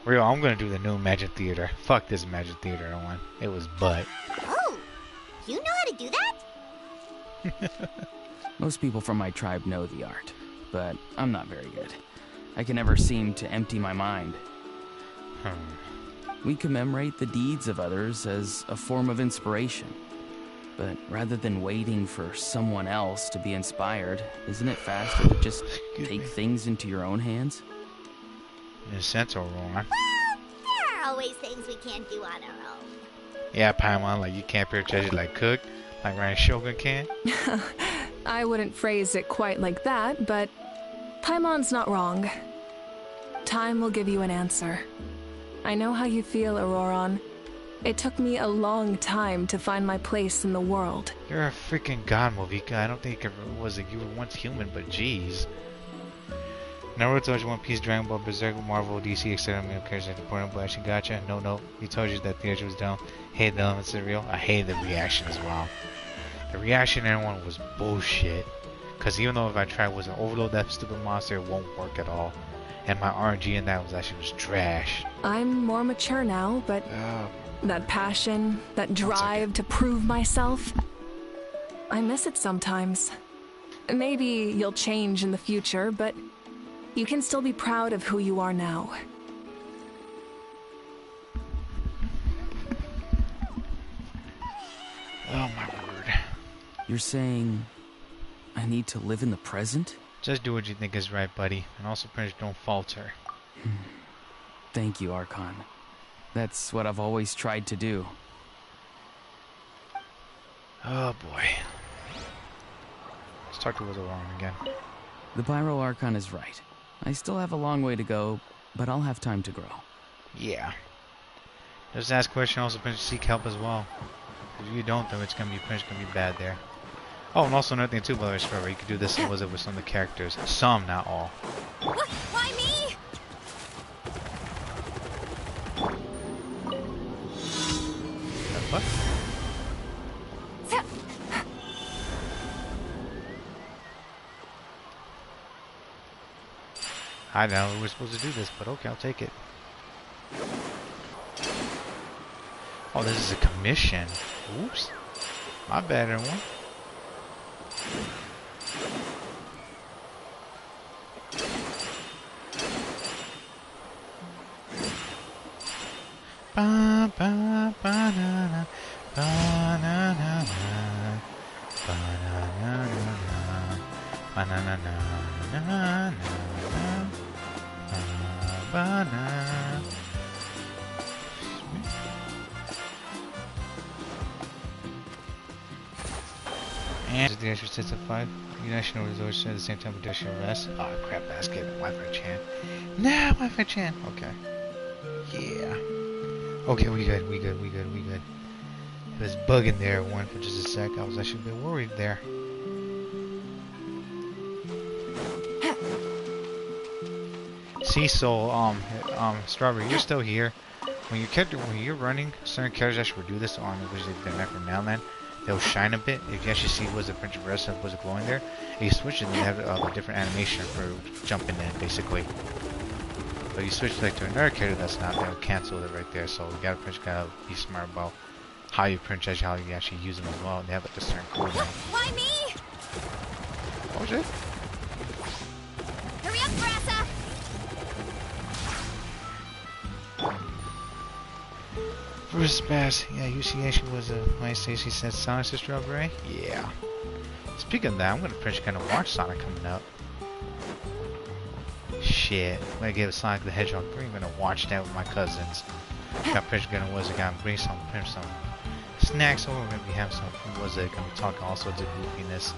Real, I'm gonna do the new Magic Theater. Fuck this Magic Theater one. It was butt. Oh, you know how to do that? Most people from my tribe know the art, but I'm not very good. I can never seem to empty my mind. We commemorate the deeds of others as a form of inspiration. But rather than waiting for someone else to be inspired, isn't it faster to just take things into your own hands? In a sense, or wrong. Well, there are always things we can't do on our own. Yeah, Paimon, like you can't prepare like cook, like Ryan Shogun can. I wouldn't phrase it quite like that, but Paimon's not wrong. Time will give you an answer. I know how you feel, Auroron. It took me a long time to find my place in the world. You're a freaking god, Movika. I don't think it was that you were once human, but jeez. Naruto told you One Piece, Dragon Ball, Berserk, Marvel, DC, etc. Male characters like the porno, but actually gotcha. No. He told you that theater was down. Hate the elements are real. I hate the reaction as well. The reaction everyone was bullshit. Cause even though if I tried was an overload that stupid monster, it won't work at all. And my RNG in that was actually just trash. I'm more mature now, but that passion, that drive to prove myself, I miss it sometimes. Maybe you'll change in the future, but you can still be proud of who you are now. Oh my word. You're saying I need to live in the present? Just do what you think is right, buddy. And also, Prince, don't falter. Thank you, Archon. That's what I've always tried to do. Oh boy. Let's talk to Auroron again. The Pyro Archon is right. I still have a long way to go, but I'll have time to grow. Yeah. Just ask question, also Prince, seek help as well. If you don't, then it's gonna be Prince gonna be bad there. Oh, and also another thing too, by the way, Trevor, you could do this with some of the characters. Some, not all. What? Why me? What? I don't know we were supposed to do this, but okay, I'll take it. Oh, this is a commission. Oops. My bad, everyone. Ba ba ba na na ba na na na ba na na na ba na na na na na ba na. And the extra sets of 5. National resorts at the same time with additional rest. Oh crap, basket. Wi-Fi chan. Nah, Wi-Fi chan. Okay. Yeah. Okay, we good. It was bugging there one for just a sec. I was actually a bit worried there. See, so Strawberry, you're still here. When you're running, certain characters actually will do this on which they're not from Nowland. They'll shine a bit. If you actually see was the Prince of Rest was glowing there, and you switch it, they have a different animation for jumping in, basically. But you switch like to another character that's not, they'll cancel it right there. So you gotta be smart about how you Prince, how you actually use them as well. They have like a certain cooldown. Why me? What was it? Hurry up, Grassa! First pass, yeah, UCH was a nice day. She said Sonic's a Strawberry? Yeah. Speaking of that, I'm gonna Prince kind of watch Sonic coming up. Shit. I'm gonna give Sonic the Hedgehog 3. I'm gonna watch that with my cousins. Got Prince gonna bring some snacks over. We're gonna be having some gonna be talking all sorts of goofiness.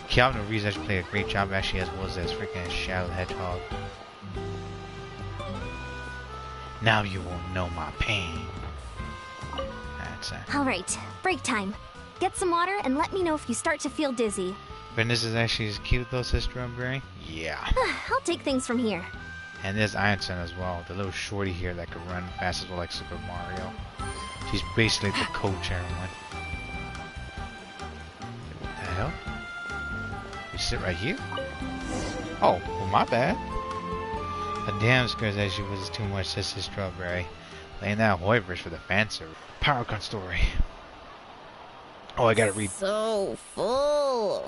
Keanu Reeves actually played a great job actually as freaking Shadow the Hedgehog. Now you won't know my pain. Alright, break time. Get some water and let me know if you start to feel dizzy. But this is actually as cute though, Sister Strawberry. Yeah. I'll take things from here. And there's Ironson as well, the little shorty here that could run fast as well like Super Mario. She's basically the coach everyone. What the hell? You sit right here? Oh, well my bad. A damn scares actually was too much, Sister Strawberry. Laying that hoivers for the fan service. PowerCon story. Oh, I gotta read. So full.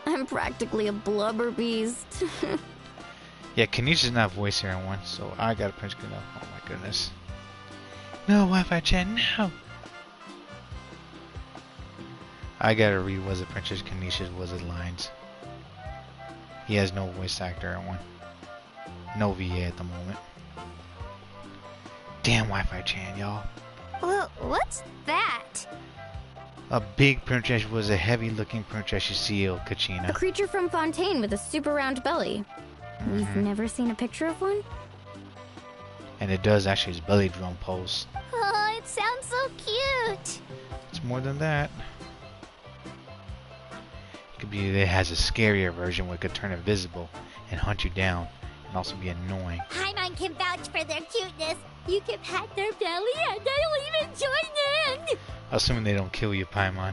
I'm practically a blubber beast. Yeah, Kenichi's not voice here on one, so I gotta punch good enough. Oh my goodness. No, Wi-Fi chat, no! I gotta read Was It Princess Kanisha's Was It lines. He has no voice actor at one. No VA at the moment. Damn Wi-Fi chat, y'all. Well, what's that? A big princess was a heavy-looking princess seal, A Kachina. creature from Fontaine with a super round belly. We've never seen a picture of one? And it does actually his belly drum pose. Oh, it sounds so cute. It's more than that. It could be that it has a scarier version where it could turn invisible and hunt you down and also be annoying. Paimon can vouch for their cuteness. You can pat their belly and they'll even join in. Assuming they don't kill you, Paimon.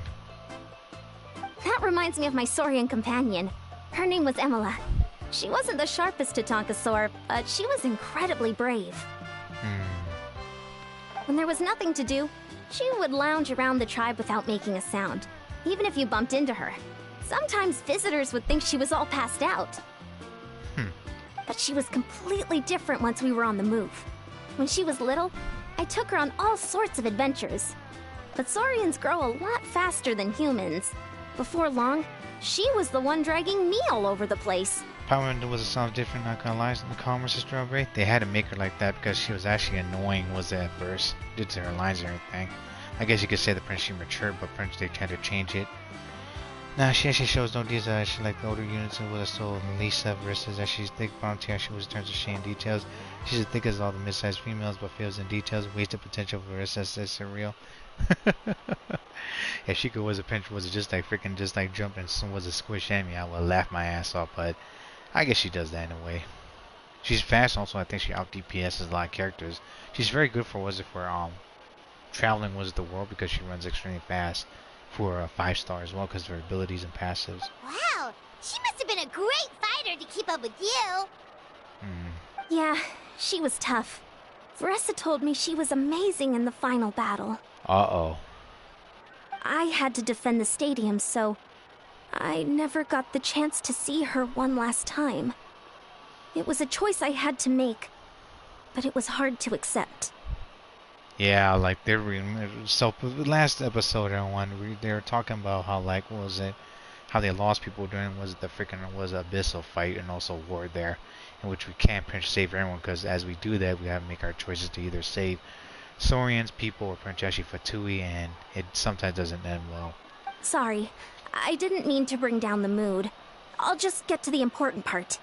That reminds me of my Saurian companion. Her name was Emila. She wasn't the sharpest Tatankasaur, but she was incredibly brave. When there was nothing to do, she would lounge around the tribe without making a sound, even if you bumped into her. Sometimes visitors would think she was all passed out. But she was completely different once we were on the move. When she was little, I took her on all sorts of adventures. But Saurians grow a lot faster than humans. Before long, she was the one dragging me all over the place. Paimon was a sound different, not gonna lie, in the commerce of Strawberry. They had to make her like that because she was actually annoying, was it, at first, due to her lines and everything. I guess you could say the Prince she matured, but Prince they tried to change it. Nah, she actually shows no details. She like the older units with a soul. Lisa versus that she's thick volunteer. She was in terms of shame details. She's as thick as all the mid-sized females, but fails in details. Wasted potential for SS is surreal. If Sheikah was a pinch, was it just like freaking just like jump and some was a squish at me, I would laugh my ass off. But I guess she does that in a way. She's fast also. I think she out DPS's a lot of characters. She's very good for traveling the world because she runs extremely fast. For a 5-star as well because of her abilities and passives. Wow, she must have been a great fighter to keep up with you. Yeah, she was tough. Veressa told me she was amazing in the final battle. Uh-oh. I had to defend the stadium, so I never got the chance to see her one last time. It was a choice I had to make, but it was hard to accept. Yeah, like they were so the last episode they were talking about how like what was it, how they lost people during the abyssal fight and also war there, in which we can't save everyone because as we do that we have to make our choices to either save Saurians, people, or Princess Fatui, and it sometimes doesn't end well. Sorry, I didn't mean to bring down the mood. I'll just get to the important part.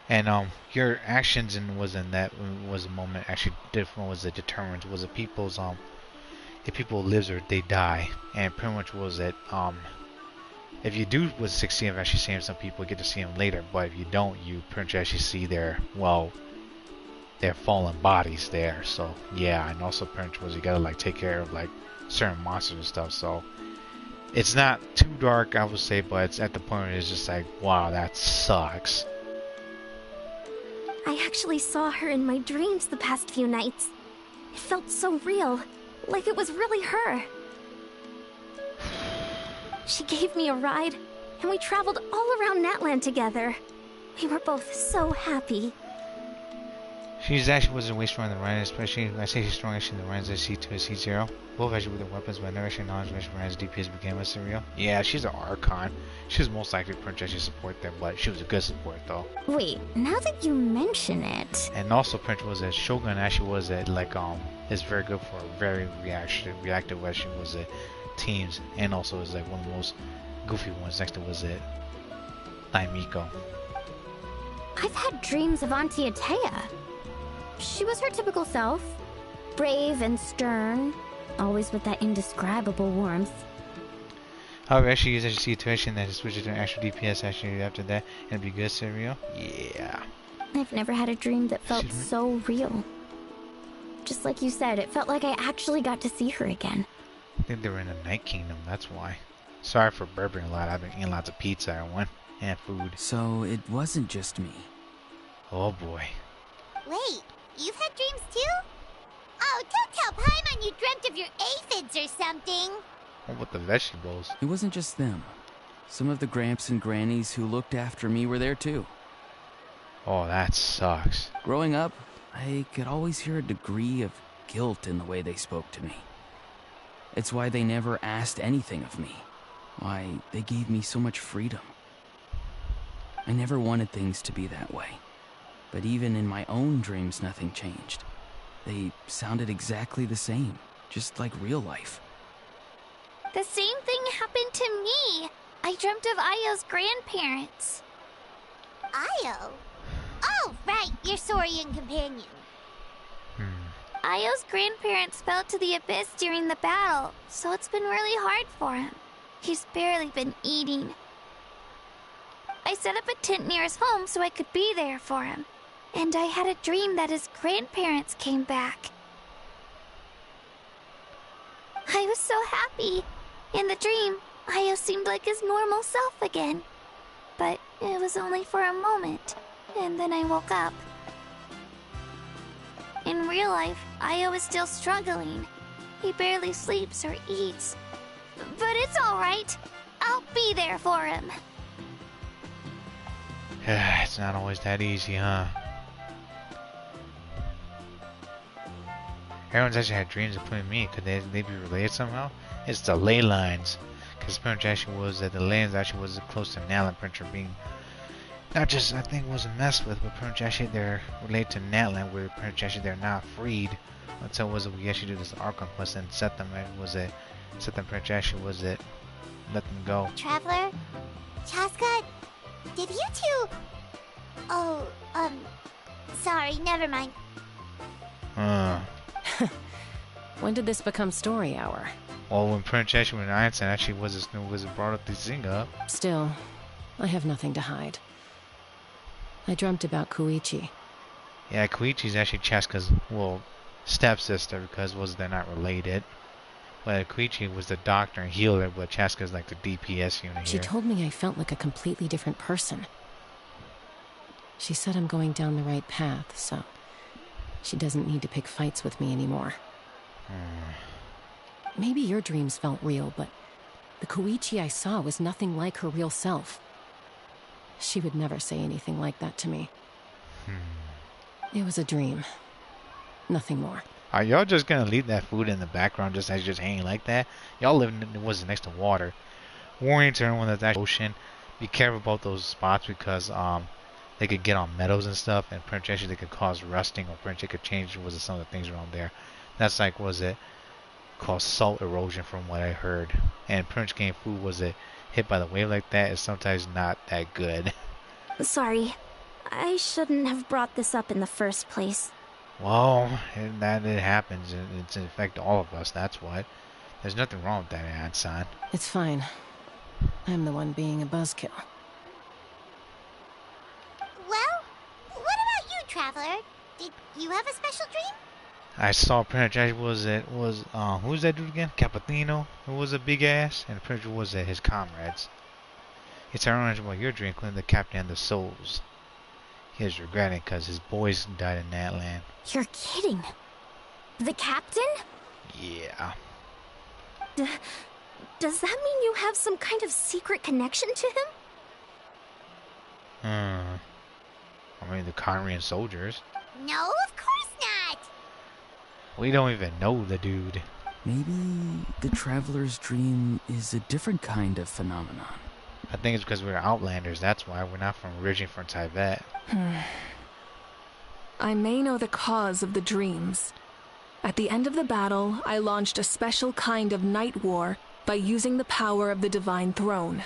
And your actions was a moment actually different. Was it determined? Was it people's if people lives or they die? And pretty much was it if you do succeed in actually seeing some people, you get to see them later. But if you don't, you pretty much actually see their fallen bodies there. So yeah, and also pretty much was you gotta like take care of like certain monsters and stuff. So it's not too dark, I would say, but it's at the point where it's just like, wow, that sucks. I actually saw her in my dreams the past few nights. It felt so real, like it was really her. She gave me a ride, and we traveled all around Natland together. We were both so happy. She actually wasn't way stronger than Ryan, especially I say she's strong actually than Ryan's C2 and C0. Both actually with their weapons, but I never actually acknowledged which Ryan's DPS began with surreal. Yeah, she's an Archon. She was most likely Princess support there, but she was a good support though. Wait, now that you mention it. And also Princess was a Shogun actually was a is very good for a very reactive as she was a teams, and also is like one of the most goofy ones. Next to was it Daimiko. I've had dreams of Auntie Atea. She was her typical self, brave and stern, always with that indescribable warmth. However, actually use actually situation that switches to an actual DPS actually after that and be good surreal. Yeah. I've never had a dream that felt so real. Just like you said, it felt like I actually got to see her again. I think they were in the Night Kingdom, that's why. Sorry for burping a lot, I've been eating lots of pizza and food. So it wasn't just me. Oh boy. Wait, you've had dreams too? Oh, don't tell Paimon you dreamt of your aphids or something. What about the vegetables? It wasn't just them. Some of the Gramps and Grannies who looked after me were there too. Oh, that sucks. Growing up, I could always hear a degree of guilt in the way they spoke to me. It's why they never asked anything of me. Why they gave me so much freedom. I never wanted things to be that way. But even in my own dreams, nothing changed. They sounded exactly the same, just like real life. The same thing happened to me. I dreamt of Io's grandparents. Io? Oh, right, your Saurian companion. Io's grandparents fell to the abyss during the battle, so it's been really hard for him. He's barely been eating. I set up a tent near his home so I could be there for him. And I had a dream that his grandparents came back. I was so happy. In the dream, Io seemed like his normal self again. But it was only for a moment, and then I woke up. In real life, Io is still struggling. He barely sleeps or eats. But it's alright. I'll be there for him. It's not always that easy, huh? Everyone's actually had dreams of putting me. Could they be related somehow? It's the ley lines. Because pretty much actually was that the ley lines actually was close to Natlan Printer being not just, I think, wasn't messed with, but pretty much actually they're related to Natlan, where pretty much actually they're not freed until we actually do this Archon quest and set them, and set them pretty much actually let them go. Traveler? Chaska? Did you two... Oh, sorry, never mind. When did this become story hour? Well, when Prince actually, when Einstein actually was this new wizard, brought up this thing up. Still, I have nothing to hide. I dreamt about Koichi. Yeah, Koichi's actually Chaska's, well, stepsister, because they're not related. But Koichi was the doctor and healer, but Chaska's like the DPS unit She here. told me I felt like a completely different person. She said I'm going down the right path, so she doesn't need to pick fights with me anymore. Maybe your dreams felt real, but the Koichi I saw was nothing like her real self. She would never say anything like that to me. It was a dream. Nothing more. Are y'all just gonna leave that food in the background just as just hanging like that? Y'all live in the woods next to water. Warning to everyone that's actually ocean. Be careful about those spots because they could get on meadows and stuff, and potentially they could cause rusting, or potentially could change some of the things around there. That's like called salt erosion from what I heard. And Prince Game food hit by the wave like that is sometimes not that good. Sorry. I shouldn't have brought this up in the first place. Well, it happens. It's in fact all of us, that's what. There's nothing wrong with that, Ansan. It's fine. I'm the one being a buzzkill. Well, what about you, Traveler? Did you have a special dream? I saw Prince who's that dude again? Capitino, who was a big ass, and Prince was his comrades. It's ironic about your dream, including the captain and the souls. He is regretting because his boys died in that land. You're kidding. The captain? Yeah. Does that mean you have some kind of secret connection to him? I mean, the Conrian soldiers. No, of course not. We don't even know the dude. Maybe the traveler's dream is a different kind of phenomenon. I think it's because we're Outlanders, that's why. We're not originally from Tibet. I may know the cause of the dreams. At the end of the battle, I launched a special kind of night war by using the power of the Divine Throne.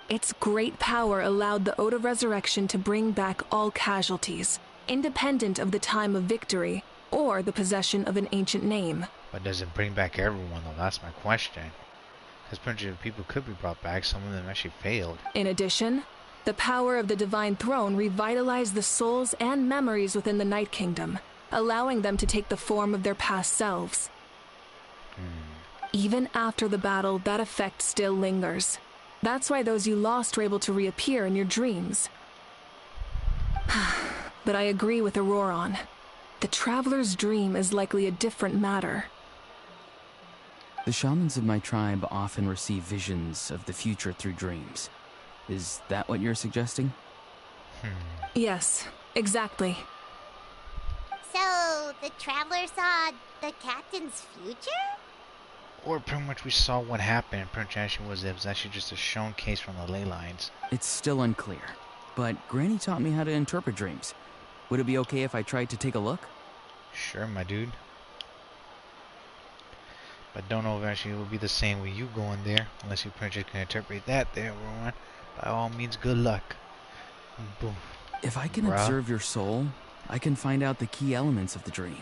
Its great power allowed the Ode of Resurrection to bring back all casualties, independent of the time of victory or the possession of an ancient name. But does it bring back everyone, though? That's my question. Because plenty of people could be brought back, some of them actually failed. In addition, the power of the Divine Throne revitalized the souls and memories within the Night Kingdom, allowing them to take the form of their past selves. Even after the battle, that effect still lingers. That's why those you lost were able to reappear in your dreams. But I agree with Auroron. The Traveler's dream is likely a different matter. The shamans of my tribe often receive visions of the future through dreams. Is that what you're suggesting? Yes, exactly. So, the traveler saw the captain's future? Or pretty much we saw what happened, and pretty much actually it was actually just a shown case from the ley lines. It's still unclear, but Granny taught me how to interpret dreams. Would it be okay if I tried to take a look? Sure, my dude. But don't know if actually it will be the same with you going there, unless you pretty much can interpret that there, Rowan. By all means, good luck. Boom. If I can observe your soul, I can find out the key elements of the dream.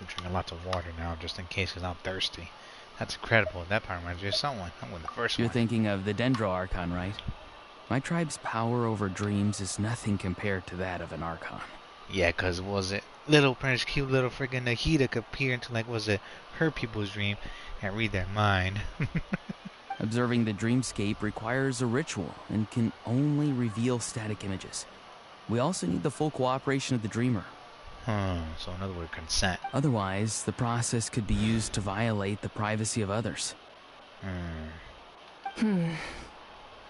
I'm drinking lots of water now, just in case, because I'm thirsty. That's incredible. That part reminds me of someone. I'm with the first You're one. thinking of the Dendro Archon, right? My tribe's power over dreams is nothing compared to that of an Archon. Yeah, because was it little Prince, cute little freaking Nahida could appear into, like, was it her people's dream and read their mind. Observing the dreamscape requires a ritual and can only reveal static images. We also need the full cooperation of the dreamer. So in other words, consent. Otherwise, the process could be used to violate the privacy of others.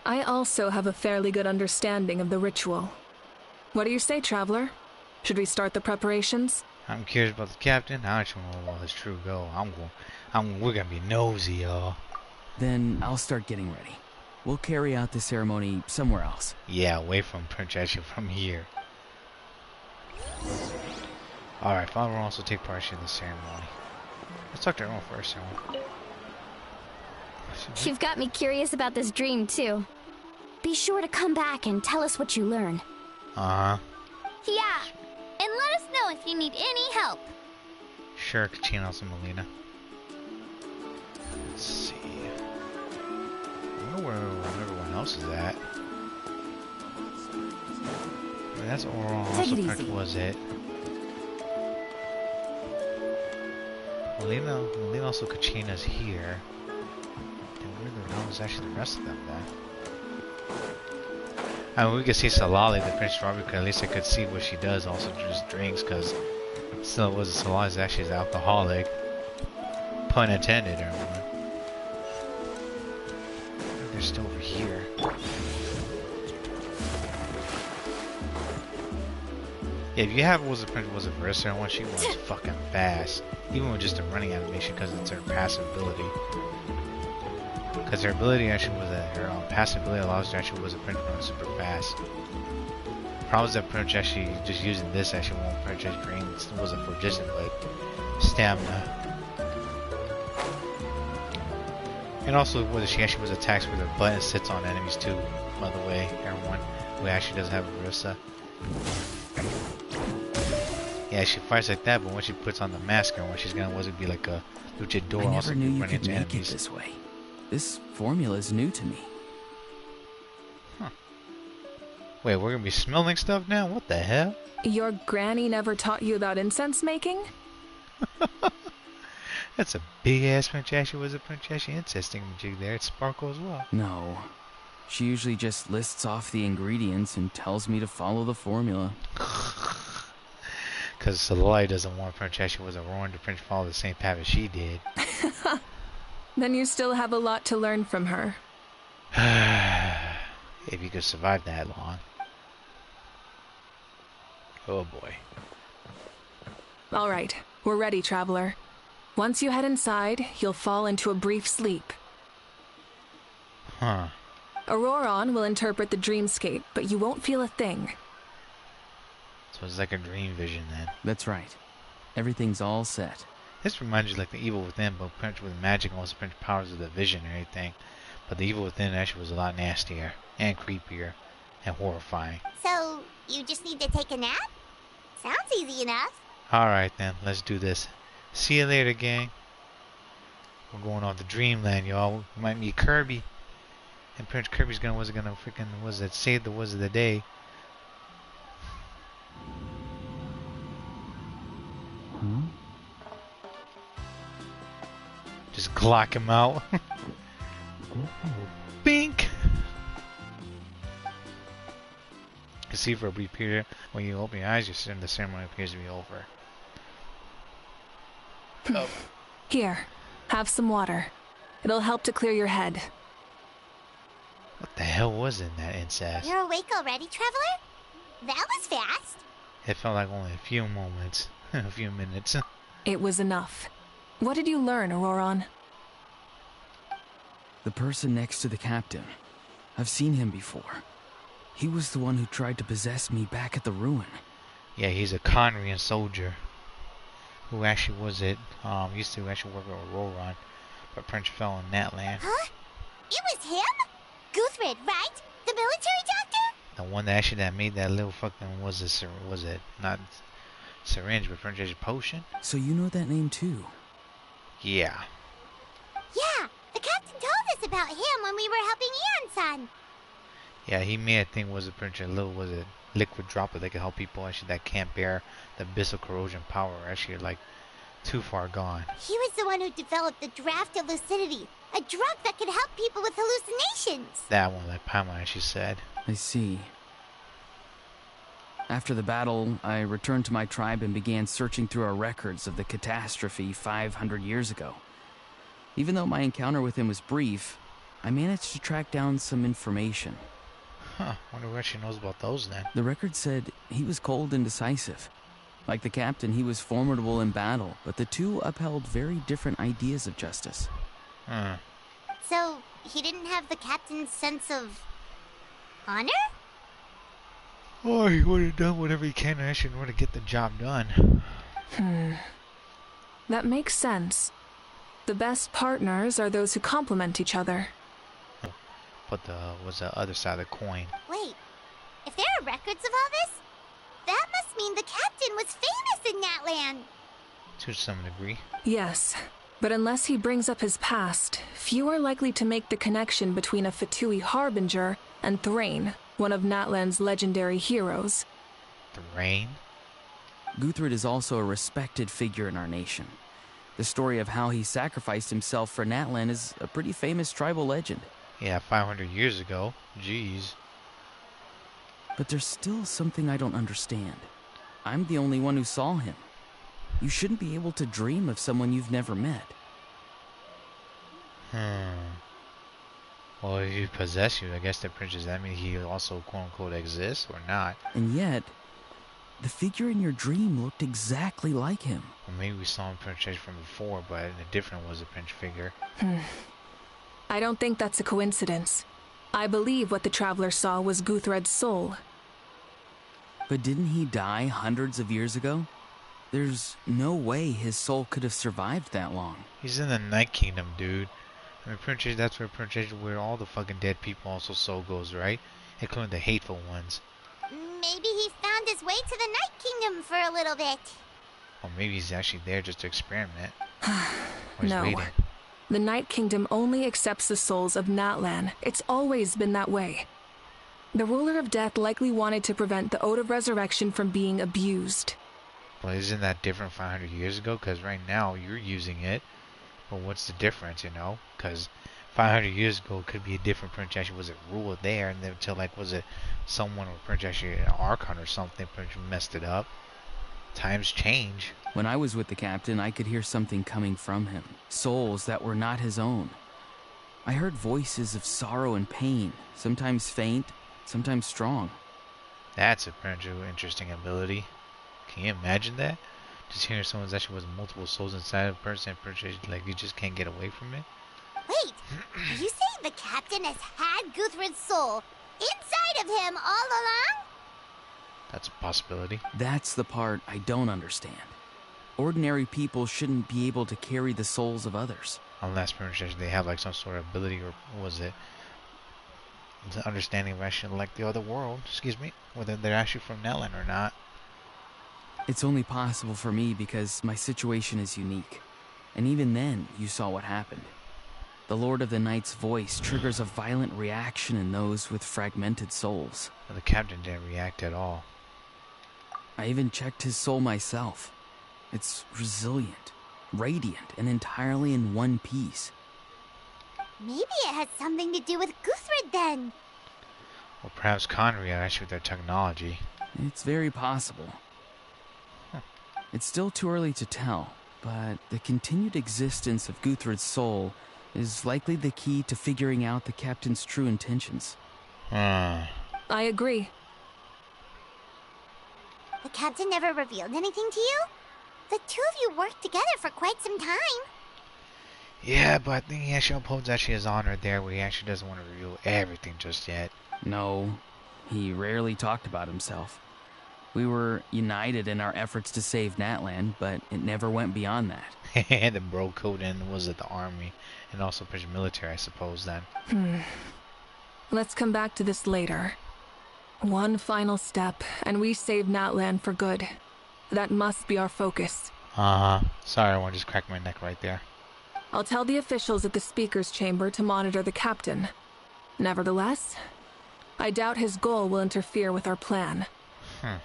I also have a fairly good understanding of the ritual. What do you say, Traveler? Should we start the preparations? I'm curious about the captain. I actually want to know all this true go. We're gonna be nosy, y'all. Then I'll start getting ready. We'll carry out the ceremony somewhere else. Yeah, away from Princess, from here. Alright, Father will also take part in the ceremony. Let's talk to everyone first, everyone. You've got me curious about this dream, too. Be sure to come back and tell us what you learn. Uh-huh. Yeah, and let us know if you need any help. Sure, Kachinos and Melina. Let's see. I wonder where everyone else is at. I mean, that's Oral. Also, was it? Melina also Kachina's here. And where the hell is actually the rest of them then? I mean, we could see Salali, the Prince Strawberry, because at least I could see what she does. Also, just drinks, because still was Salali is actually an alcoholic. Pun intended, everyone. They're still over here. Yeah, if you have was a Marissa, and when she runs fucking fast, even with just a running animation, because it's her passive ability. Because her ability actually was her passive ability allows her actually was a print run super fast. Problem is that Prince actually just using this actually won't Prince drain. It wasn't for just like stamina. And also, she actually was attacks with her butt and sits on enemies too. By the way, everyone who actually does have Marissa. Yeah, she fights like that, but when she puts on the mask, when she's gonna be like a luchador. I also never knew you running could into make enemies. it this way. This formula is new to me. Huh. Wait, we're gonna be smelling stuff now? What the hell? Your granny never taught you about incense making? That's a big ass Princeshi was a Princeshi incense thingamajig there. It's sparkle as well. No. She usually just lists off the ingredients and tells me to follow the formula. Because Salai doesn't want Princeshi was a roaring to Prince follow the same path as she did. Then you still have a lot to learn from her. If you could survive that long. Oh boy. All right, we're ready, Traveler. Once you head inside, you'll fall into a brief sleep. Huh. Auroron will interpret the dreamscape, but you won't feel a thing. So it's like a dream vision then. That's right. Everything's all set. This reminds you like the Evil Within, but Prince with magic and also Prince powers of the vision and everything. But the Evil Within actually was a lot nastier and creepier and horrifying. So, you just need to take a nap? Sounds easy enough. Alright then, let's do this. See you later, gang. We're going off to Dreamland, y'all. We might meet Kirby. And Prince Kirby's gonna save the Wizard of the Day. Just Glock him out. Bink! You see for a brief period, when you open your eyes, the ceremony appears to be over. Oh. Here, have some water. It'll help to clear your head. What the hell was in that incest? You're awake already, Traveler? That was fast. It felt like only a few moments, a few minutes. It was enough. What did you learn, Auroron? The person next to the captain. I've seen him before. He was the one who tried to possess me back at the ruin. Yeah, he's a Conrian soldier. Who actually was it? Used to actually work with Auroron, but Prince fell in that land. Huh? It was him? Guthred, right? The military doctor? The one that made that little fucking was it not syringe but French potion? So you know that name too? Yeah. Yeah, the captain told us about him when we were helping Ian-san. Yeah, he made a thing was it liquid droplet that could help people actually that can't bear the abyssal corrosion power actually like too far gone. He was the one who developed the draft of lucidity, a drug that could help people with hallucinations. That one, like Paimon actually said. I see. After the battle, I returned to my tribe and began searching through our records of the catastrophe 500 years ago. Even though my encounter with him was brief, I managed to track down some information. Huh, wonder who actually knows about those then. The record said he was cold and decisive. Like the captain, he was formidable in battle, but the two upheld very different ideas of justice. So, he didn't have the captain's sense of honor? Or he would have done whatever he can to actually in order to get the job done. That makes sense. The best partners are those who complement each other. But was the other side of the coin. Wait, if there are records of all this, that must mean the captain was famous in that land. To some degree. Yes, but unless he brings up his past, few are likely to make the connection between a Fatui harbinger and Thrain, one of Natlan's legendary heroes. Thrain? Guthred is also a respected figure in our nation. The story of how he sacrificed himself for Natlan is a pretty famous tribal legend. Yeah, 500 years ago. Jeez. But there's still something I don't understand. I'm the only one who saw him. You shouldn't be able to dream of someone you've never met. Well, if he possess you, I guess that does that mean he also quote-unquote exists or not? And yet, the figure in your dream looked exactly like him. Well, maybe we saw him Princess from before, but a different was a Prince figure. I don't think that's a coincidence. I believe what the traveler saw was Guthred's soul. But didn't he die hundreds of years ago? There's no way his soul could have survived that long. He's in the Night Kingdom, dude. I mean, Princess, that's where all the fucking dead people also soul goes, right? Including the hateful ones. Maybe he found his way to the Night Kingdom for a little bit. Or maybe he's actually there just to experiment. Or he's No. waiting. The Night Kingdom only accepts the souls of Natlan. It's always been that way. The ruler of death likely wanted to prevent the Ode of Resurrection from being abused. Well, isn't that different 500 years ago? Because right now you're using it. But what's the difference, you know? Because 500 years ago it could be a different Prince actually was it ruler there, and then until like was it someone or Prince actually an Archon or something Prince messed it up. Times change. When I was with the captain, I could hear something coming from him. Souls that were not his own. I heard voices of sorrow and pain, sometimes faint, sometimes strong. That's a pretty interesting ability. Can you imagine that? Just hearing someone's actually with multiple souls inside of a person, like you just can't get away from it. Wait, are you saying the captain has had Guthred's soul inside of him all along? That's a possibility. That's the part I don't understand. Ordinary people shouldn't be able to carry the souls of others. Unless they have like some sort of ability, or was it the understanding of actually like the other world, excuse me, whether they're actually from Natlan or not. It's only possible for me because my situation is unique. And even then, you saw what happened. The Lord of the Night's voice triggers a violent reaction in those with fragmented souls. Well, the captain didn't react at all. I even checked his soul myself. It's resilient, radiant, and entirely in one piece. Maybe it has something to do with Guthred then. Or perhaps Conry actually with their technology. It's very possible. It's still too early to tell, but the continued existence of Guthred's soul is likely the key to figuring out the captain's true intentions. I agree. The captain never revealed anything to you? The two of you worked together for quite some time. Yeah, but I think he actually upholds actually his honor there, where he actually doesn't want to reveal everything just yet. No, he rarely talked about himself. We were united in our efforts to save Natlan, but it never went beyond that. And the bro code and was it the army and also British military, I suppose then. Let's come back to this later. One final step, and we save Natlan for good. That must be our focus. Sorry, I want to just crack my neck right there. I'll tell the officials at the speaker's chamber to monitor the captain. Nevertheless, I doubt his goal will interfere with our plan. Yeah,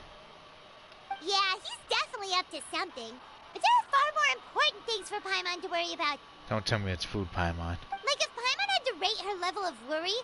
he's definitely up to something. But there are far more important things for Paimon to worry about. Don't tell me it's food, Paimon. Like if Paimon had to rate her level of worry,